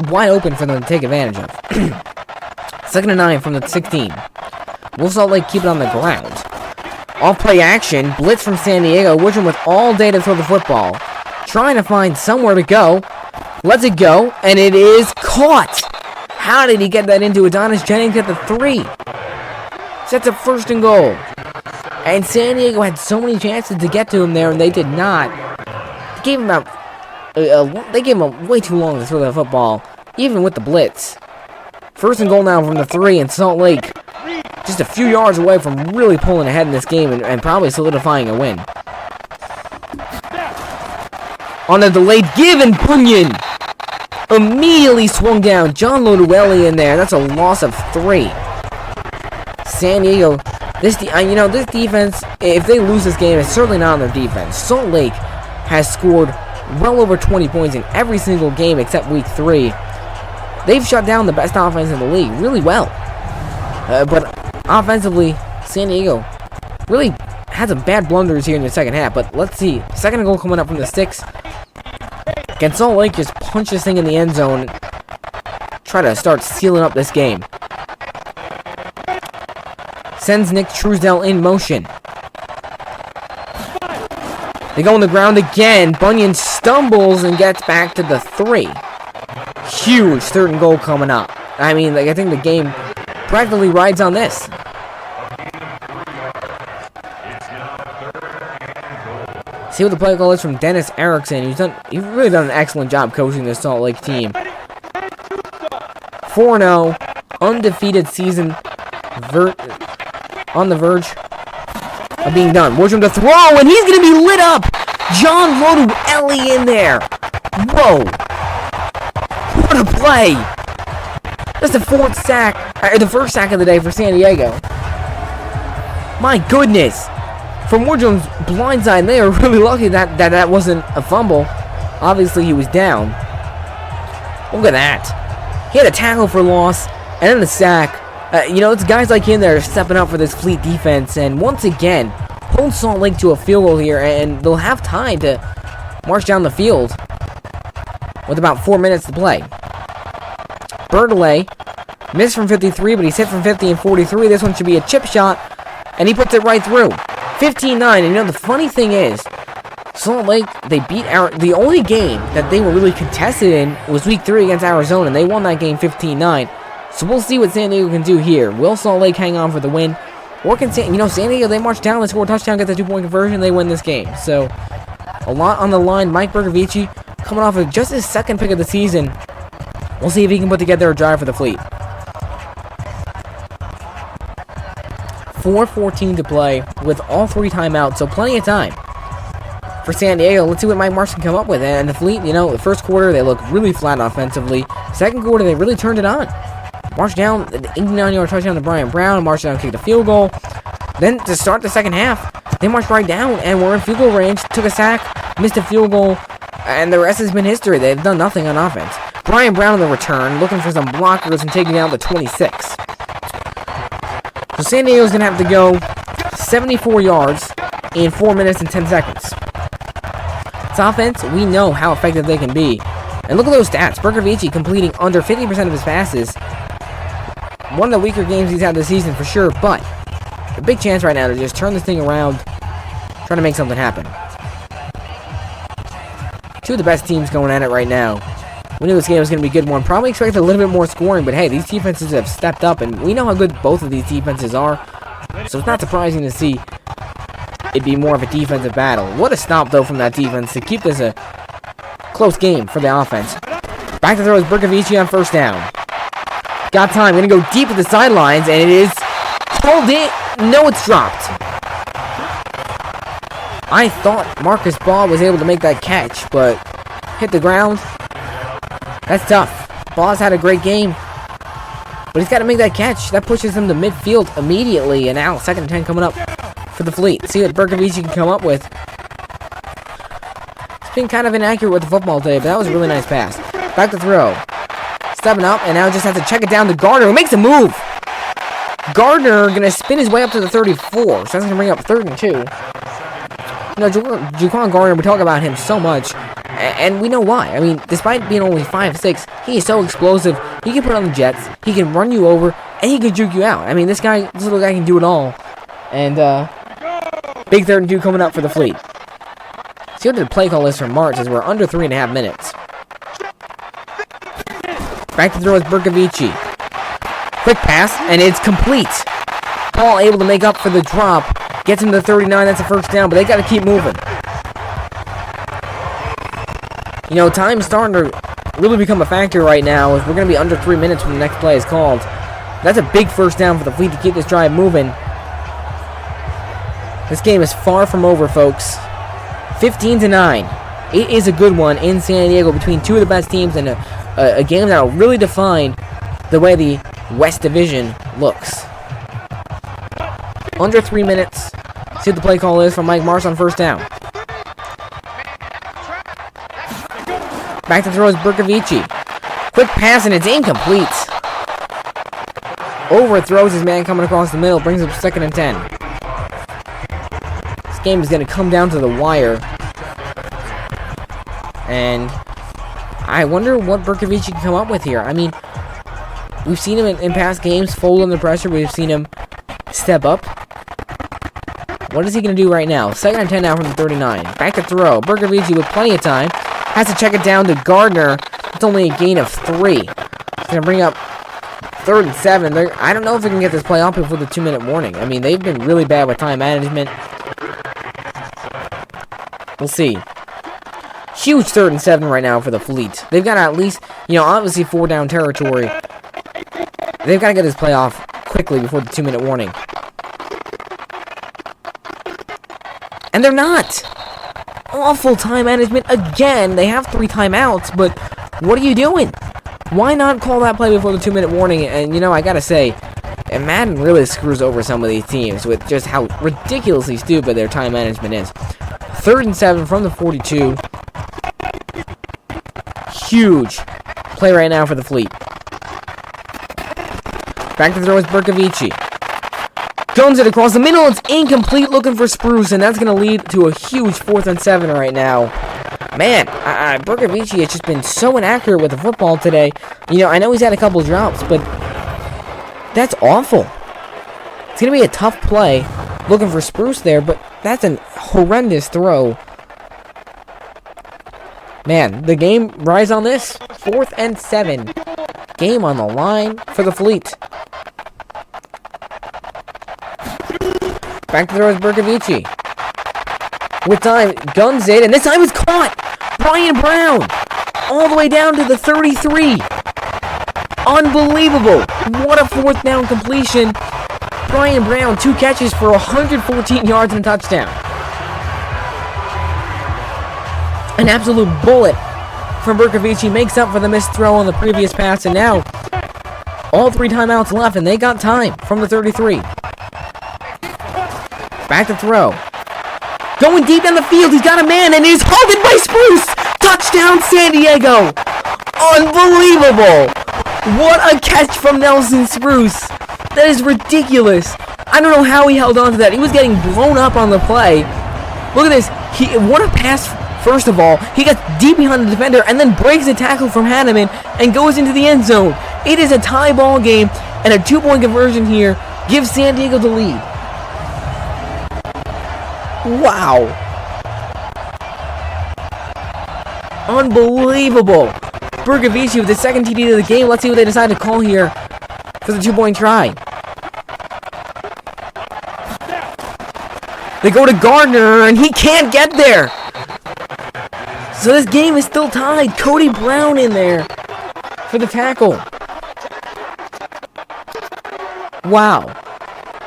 wide open for them to take advantage of. 2nd and 9 from the 16. Will Salt Lake keep it on the ground? Off play action, blitz from San Diego. Woodrum with all day to throw the football, trying to find somewhere to go. Lets it go, and it is caught. How did he get that into Adonis Jennings at the 3? Sets up 1st and goal. And San Diego had so many chances to get to him there, and they did not. They gave him way too long to throw that football, even with the blitz. 1st and goal now from the 3, and Salt Lake just a few yards away from really pulling ahead in this game and probably solidifying a win. On a delayed give, and Bunyan immediately swung down. John Loduelli in there. That's a loss of 3. San Diego, this defense, if they lose this game, it's certainly not on their defense. Salt Lake has scored well over 20 points in every single game except week 3. They've shut down the best offense in the league really well. But offensively, San Diego really had some bad blunders here in the second half. But let's see. 2nd goal coming up from the 6. Can Salt Lake just punch this thing in the end zone, try to start sealing up this game? Sends Nick Truesdell in motion. They go on the ground again. Bunyan stumbles and gets back to the 3. Huge 3rd and goal coming up. I mean, like, I think the game practically rides on this. See what the play call is from Dennis Erickson. He's really done an excellent job coaching this Salt Lake team. 4-0, undefeated season, on the verge of being done. Woodrum to throw, and he's going to be lit up. John Rotuelli in there. Whoa. What a play. That's the 4th sack, or the 1st sack of the day for San Diego. My goodness. From Woodrum's blindside, they are really lucky that wasn't a fumble. Obviously, he was down. Look at that. He had a tackle for loss, and then the sack. You know, it's guys like him that are stepping up for this Fleet defense, and once again, hold Salt Lake to a field goal here, and they'll have time to march down the field with about 4 minutes to play. Bertollet missed from 53, but he's hit from 50 and 43. This one should be a chip shot, and he puts it right through. 15-9, and you know, the funny thing is, Salt Lake, they beat the only game that they were really contested in was Week 3 against Arizona, and they won that game 15-9. So we'll see what San Diego can do here. Will Salt Lake hang on for the win? Or can San Diego, they march down, they score a touchdown, get the 2-point conversion, they win this game. So, a lot on the line. Mike Bergovici coming off of just his 2nd pick of the season. We'll see if he can put together a drive for the Fleet. 4:14 to play with all 3 timeouts, so plenty of time for San Diego. Let's see what Mike Marsh can come up with. And the Fleet, you know, the 1st quarter, they look really flat offensively. 2nd quarter, they really turned it on. March down, the 89-yard touchdown to Brian Brown. March down, kicked a field goal. Then, to start the 2nd half, they marched right down and were in field goal range. Took a sack, missed a field goal, and the rest has been history. They've done nothing on offense. Brian Brown on the return, looking for some blockers and taking down the 26. So San Diego's going to have to go 74 yards in 4 minutes and 10 seconds. This offense, we know how effective they can be. And look at those stats. Bergovici completing under 50% of his passes. One of the weaker games he's had this season for sure, but a big chance right now to just turn this thing around, trying to make something happen. 2 of the best teams going at it right now. We knew this game was going to be a good one. Probably expected a little bit more scoring, but hey, these defenses have stepped up, and we know how good both of these defenses are. So it's not surprising to see it be more of a defensive battle. What a stop, though, from that defense to keep this a close game for the offense. Back to throw is Bergovici on 1st down. Got time. Going to go deep to the sidelines, and it is pulled in. No, it's dropped. I thought Marcus Baugh was able to make that catch, but hit the ground. That's tough. Baugh's had a great game, but he's got to make that catch. That pushes him to midfield immediately, and now 2nd and 10 coming up for the Fleet. See what Bergovici can come up with. It's been kind of inaccurate with the football today, but that was a really nice pass. Back to throw. Stepping up, and now just has to check it down to Gardner, who makes a move. Gardner going to spin his way up to the 34, so that's going to bring up 3rd and 2. You know, Jaquan Gardner, we talk about him so much, and we know why. I mean, despite being only 5'6", he is so explosive. He can put on the jets, he can run you over, and he can juke you out. I mean, this little guy can do it all. And, big 3rd and 2 coming up for the Fleet. See what the play call is from March as we're under 3.5 minutes. Back to throw is Bergovici. Quick pass, and it's complete. Paul able to make up for the drop. Gets him to 39, that's a 1st down, but they got to keep moving. You know, time's starting to really become a factor right now, as we're going to be under 3 minutes when the next play is called. That's a big 1st down for the Fleet to keep this drive moving. This game is far from over, folks. 15-9. It is a good one in San Diego between 2 of the best teams, and a game that will really define the way the West Division looks. Under 3 minutes. See what the play call is from Mike Marsh on 1st down. Back to throw is Bergovici. Quick pass, and it's incomplete. Overthrows his man coming across the middle. Brings up 2nd and 10. This game is going to come down to the wire. And I wonder what Bergovici can come up with here. I mean, we've seen him in past games fold under pressure. We've seen him step up. What is he going to do right now? 2nd and 10 now from the 39. Back to throw. Berkovici with plenty of time. Has to check it down to Gardner. It's only a gain of 3. It's going to bring up 3rd and 7. I don't know if they can get this play off before the 2-minute warning. I mean, they've been really bad with time management. We'll see. Huge 3rd and 7 right now for the Fleet. They've got at least, obviously 4 down territory. They've got to get this play off quickly before the 2-minute warning. And they're not! Awful time management again. They have 3 timeouts, but what are you doing? Why not call that play before the 2-minute warning? And, I gotta say, Madden really screws over some of these teams with just how ridiculously stupid their time management is. 3rd and 7 from the 42. Huge play right now for the Fleet. Back to throw is Berkovici. Guns it across the middle. It's incomplete, looking for Spruce, and that's going to lead to a huge 4th and 7 right now. Man, Berkovici has just been so inaccurate with the football today. I know he's had a couple drops, but that's awful. It's going to be a tough play looking for Spruce there, but that's a horrendous throw. Man, the game rides on this. 4th and 7. Game on the line for the Fleet. Back to throw is Berkovici. With time, guns it, and this time it's caught! Brian Brown! All the way down to the 33. Unbelievable! What a 4th down completion. Brian Brown, 2 catches for 114 yards and a touchdown. An absolute bullet from Berkovici makes up for the missed throw on the previous pass, and now all 3 timeouts left, and they got time from the 33. Back to throw. Going deep down the field, he's got a man, and he's halted by Spruce! Touchdown, San Diego! Unbelievable! What a catch from Nelson Spruce! That is ridiculous! I don't know how he held on to that. He was getting blown up on the play. Look at this. What a pass. First of all, he gets deep behind the defender and then breaks a tackle from Hanneman and goes into the end zone. It is a tie ball game, and a 2-point conversion here gives San Diego the lead. Wow. Unbelievable. Berkovici with the 2nd TD of the game. Let's see what they decide to call here for the 2-point try. They go to Gardner, and he can't get there. So this game is still tied. Cody Brown in there for the tackle. Wow.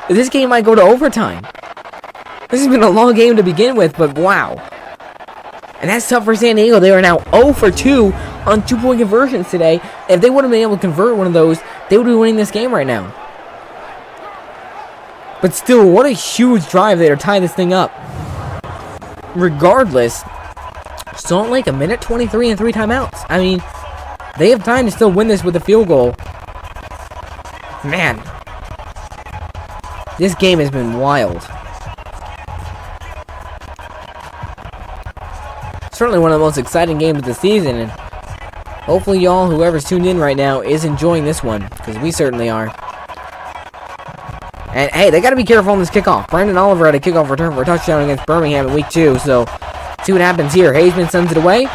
This game might go to overtime. This has been a long game to begin with, but wow. And that's tough for San Diego. They are now 0 for 2 on 2-point conversions today. If they would have been able to convert one of those, they would be winning this game right now. But still, what a huge drive there to tie this thing up. Regardless, Salt Lake, 1:23 and 3 timeouts. I mean, they have time to still win this with a field goal. Man, this game has been wild. Certainly one of the most exciting games of the season, and hopefully y'all, whoever's tuned in right now, is enjoying this one, because we certainly are. And hey, they got to be careful on this kickoff. Brandon Oliver had a kickoff return for a touchdown against Birmingham in week 2, so see what happens here. Hazeman sends it away.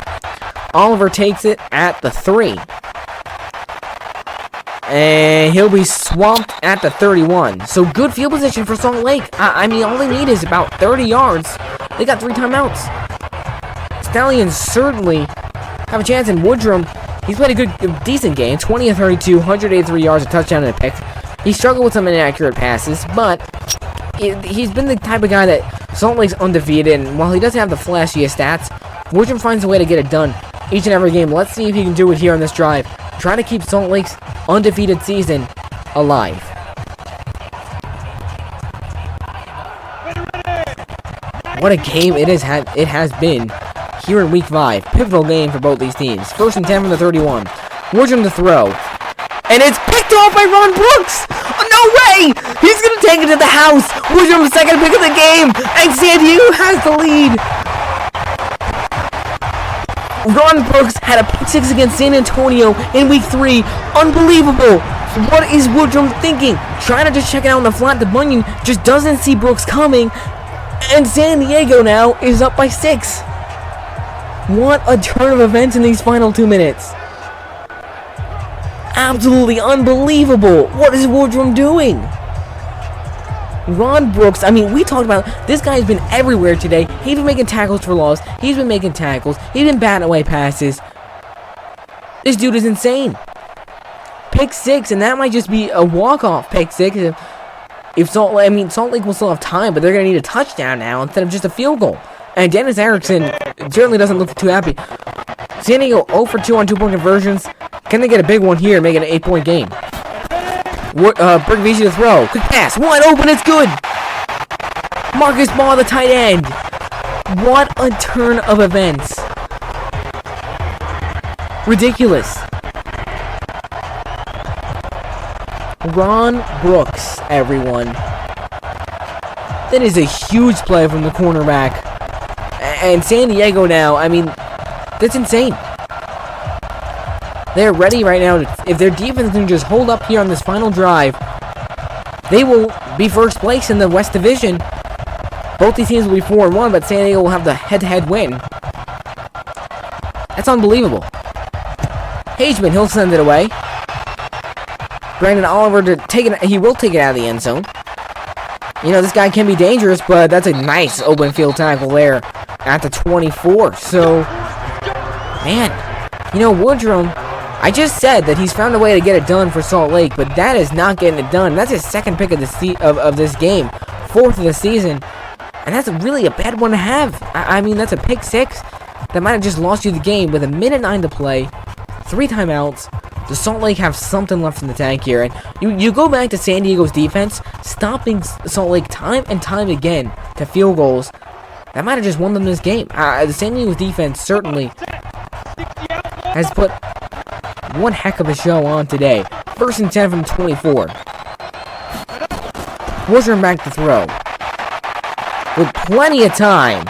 Oliver takes it at the 3. And he'll be swamped at the 31. So good field position for Salt Lake. I mean, all they need is about 30 yards. They got 3 timeouts. Stallions certainly have a chance, in Woodrum. He's played a decent game. 20 of 32, 183 yards, a touchdown, and a pick. He struggled with some inaccurate passes, but he's been the type of guy that Salt Lake's undefeated, and while he doesn't have the flashiest stats, Woodrum finds a way to get it done each and every game. Let's see if he can do it here on this drive. Try to keep Salt Lake's undefeated season alive. What a game it has been here in week 5. Pivotal game for both these teams. 1st and 10 from the 31. Woodrum to throw. And it's picked off by Ron Brooks! Oh, no way! He's going to take it to the house! Woodrum's 2nd pick of the game! And San Diego has the lead! Ron Brooks had a pick 6 against San Antonio in week 3. Unbelievable! What is Woodrum thinking? Trying to just check it out on the flat. The Bunyan just doesn't see Brooks coming. And San Diego now is up by 6. What a turn of events in these final 2 minutes. Absolutely unbelievable. What is Woodrum doing? Ron Brooks, I mean, we talked about this guy's been everywhere today. He's been making tackles for loss. He's been making tackles. He's been batting away passes. This dude is insane. Pick 6, and that might just be a walk-off pick 6. If Salt Lake will still have time, but they're going to need a touchdown now instead of just a field goal. And Dennis Erickson certainly doesn't look too happy. San Diego 0 for 2 on 2-point conversions. Can they get a big one here and make it an 8-point game? Bergvisi to throw. Quick pass. Wide open. It's good. Marcus Ball, the tight end. What a turn of events. Ridiculous. Ron Brooks, everyone. That is a huge play from the cornerback. And San Diego now, I mean, that's insane. They're ready right now. If their defense can just hold up here on this final drive, they will be first place in the West Division. Both these teams will be 4-1, but San Diego will have the head-to-head win. That's unbelievable. Hageman, he'll send it away. Brandon Oliver to take it. He will take it out of the end zone. You know, this guy can be dangerous, but that's a nice open field tackle there at the 24. So, man, you know, Woodrum, I just said that he's found a way to get it done for Salt Lake, but that is not getting it done. That's his second pick of this game, 4th of the season, and that's really a bad one to have. I mean, that's a pick 6 that might have just lost you the game with 1:09 to play, 3 timeouts. Does Salt Lake have something left in the tank here? And you go back to San Diego's defense, stopping Salt Lake time and time again to field goals. That might have just won them this game. The San Diego defense certainly has put one heck of a show on today. 1st and 10 from 24. Woodrum back to throw. With plenty of time.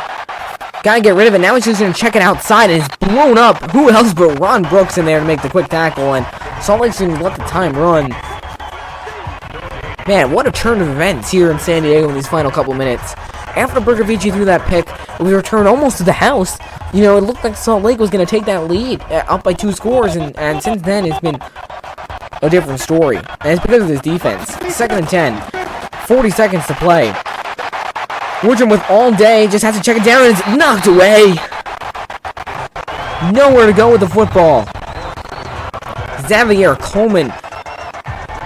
Gotta get rid of it. Now he's just gonna check it outside, and it's blown up. Who else but Ron Brooks in there to make the quick tackle, and Salt Lake's gonna let the time run. Man, what a turn of events here in San Diego in these final couple minutes. After Bergvisi threw that pick, we returned almost to the house. You know, it looked like Salt Lake was gonna take that lead up by 2 scores, and since then it's been a different story. And it's because of this defense. 2nd and 10. 40 seconds to play. Woodrum with all day, just has to check it down, and it's knocked away. Nowhere to go with the football. Xavier Coleman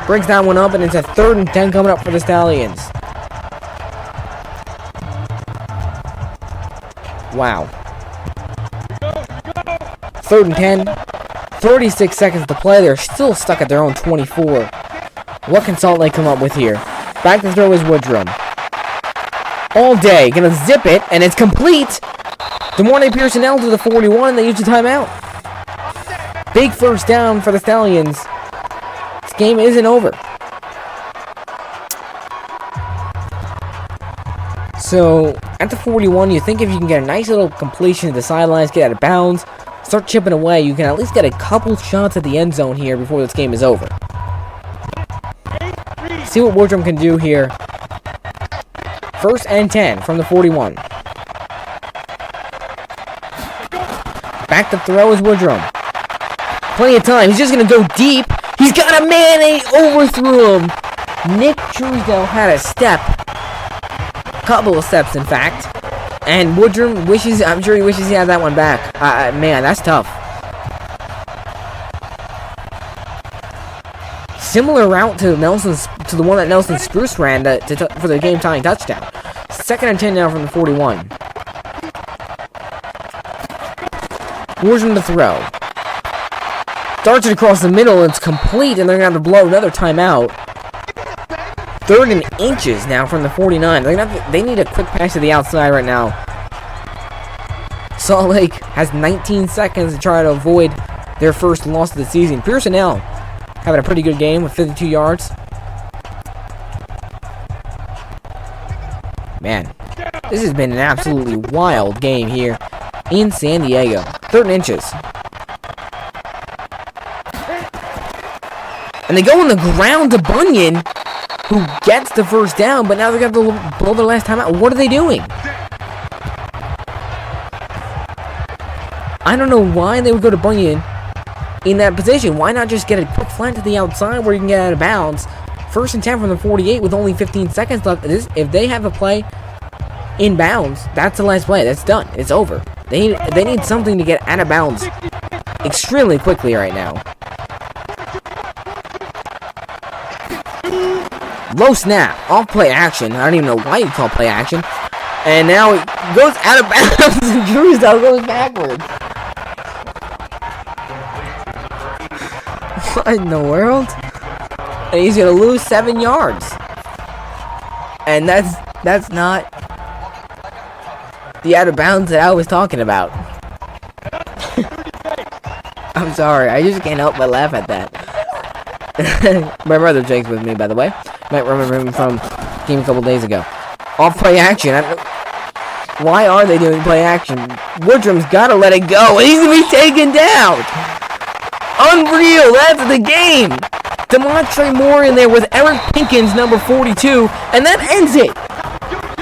breaks that one up, and it's a 3rd and 10 coming up for the Stallions. Wow. 3rd and 10. 36 seconds to play. They're still stuck at their own 24. What can Salt Lake come up with here? Back to throw is Woodrum. All day, gonna zip it, and it's complete. DeMornay Pearsonell to the 41, and they use the timeout. Big first down for the Stallions. This game isn't over. So, at the 41, you think if you can get a nice little completion to the sidelines, get out of bounds, start chipping away, you can at least get a couple shots at the end zone here before this game is over. See what Woodrum can do here. 1st and 10 from the 41. Back to throw is Woodrum. Plenty of time. He's just going to go deep. He's got a man, and he overthrew him. Nick Truesdale had a step. Couple of steps, in fact. And Woodrum wishes, I'm sure he wishes he had that one back. Man, that's tough. Similar route to the one that Nelson Spruce ran for the game-tying touchdown. 2nd and 10 now from the 41. Woodrum to throw. Darts it across the middle, and it's complete, and they're going to have to blow another timeout. 3rd and inches now from the 49. They need a quick pass to the outside right now. Salt Lake has 19 seconds to try to avoid their first loss of the season. Pearsonell having a pretty good game with 52 yards. Man, this has been an absolutely wild game here in San Diego. 3rd and inches. And they go on the ground to Bunyan. who gets the first down, but now they're going to blow their last time out. What are they doing? I don't know why they would go to Bunyan in that position. Why not just get a quick flat to the outside where you can get out of bounds? 1st and 10 from the 48 with only 15 seconds left. If they have a play in bounds, that's the last play. That's done. It's over. They need something to get out of bounds extremely quickly right now. Low snap. Off play action. I don't even know why you call play action. And now it goes out of bounds and Drewsdale goes backwards. What in the world? And he's going to lose 7 yards. And that's not the out of bounds that I was talking about. I'm sorry, I just can't help but laugh at that. My brother Jake's with me, by the way. Might remember him from game a couple days ago. Off play action. Why are they doing play action? Woodrum's got to let it go. He's going to be taken down. Unreal. That's the game. Demontre Moore in there with Eric Pinkins, number 42. And that ends it.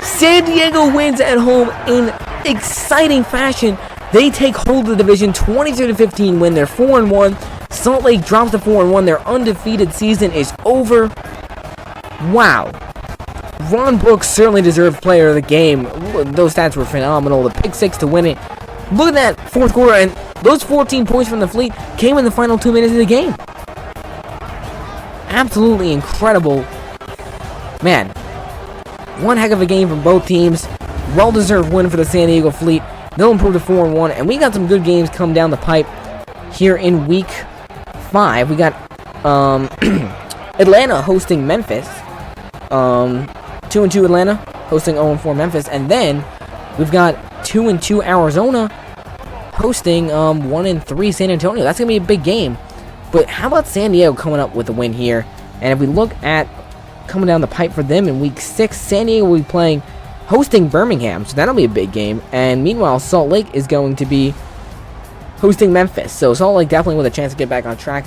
San Diego wins at home in exciting fashion. They take hold of the division 23-15 win. They're 4-1. Salt Lake drops to 4-1. Their undefeated season is over. Wow. Ron Brooks certainly deserved player of the game. Those stats were phenomenal. The pick 6 to win it. Look at that 4th quarter, and those 14 points from the Fleet came in the final 2 minutes of the game. Absolutely incredible. Man, one heck of a game from both teams. Well-deserved win for the San Diego Fleet. They'll improve to 4-1, and we got some good games come down the pipe here in week 5. We got Atlanta hosting Memphis. 2-2 Atlanta hosting 0-4 Memphis, and then we've got 2-2 Arizona hosting 1-3 San Antonio. That's gonna be a big game. But how about San Diego coming up with a win here? And if we look at coming down the pipe for them in week 6, San Diego will be hosting Birmingham, so that'll be a big game. And meanwhile, Salt Lake is going to be hosting Memphis. So Salt Lake definitely with a chance to get back on track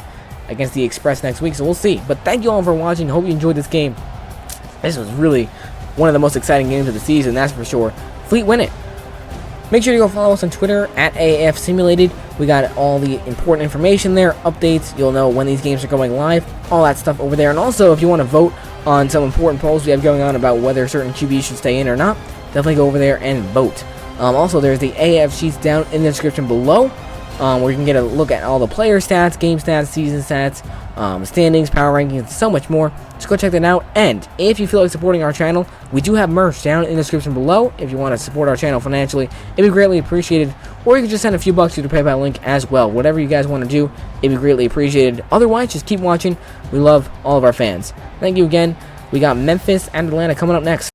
against the Express next week, so we'll see. But thank you all for watching. Hope you enjoyed this game. This was really one of the most exciting games of the season, that's for sure. Fleet win it. Make sure to go follow us on Twitter at AAF Simulated. We got all the important information there, updates. You'll know when these games are going live, all that stuff over there. And also, if you want to vote on some important polls we have going on about whether certain QBs should stay in or not, definitely go over there and vote. Also, there's the AAF sheets down in the description below, where you can get a look at all the player stats, game stats, season stats, standings, power rankings, and so much more. Just go check that out. And if you feel like supporting our channel, we do have merch down in the description below. If you want to support our channel financially, it'd be greatly appreciated. Or you can just send a few bucks to the PayPal link as well. Whatever you guys want to do, it'd be greatly appreciated. Otherwise, just keep watching. We love all of our fans. Thank you again. We got Memphis and Atlanta coming up next.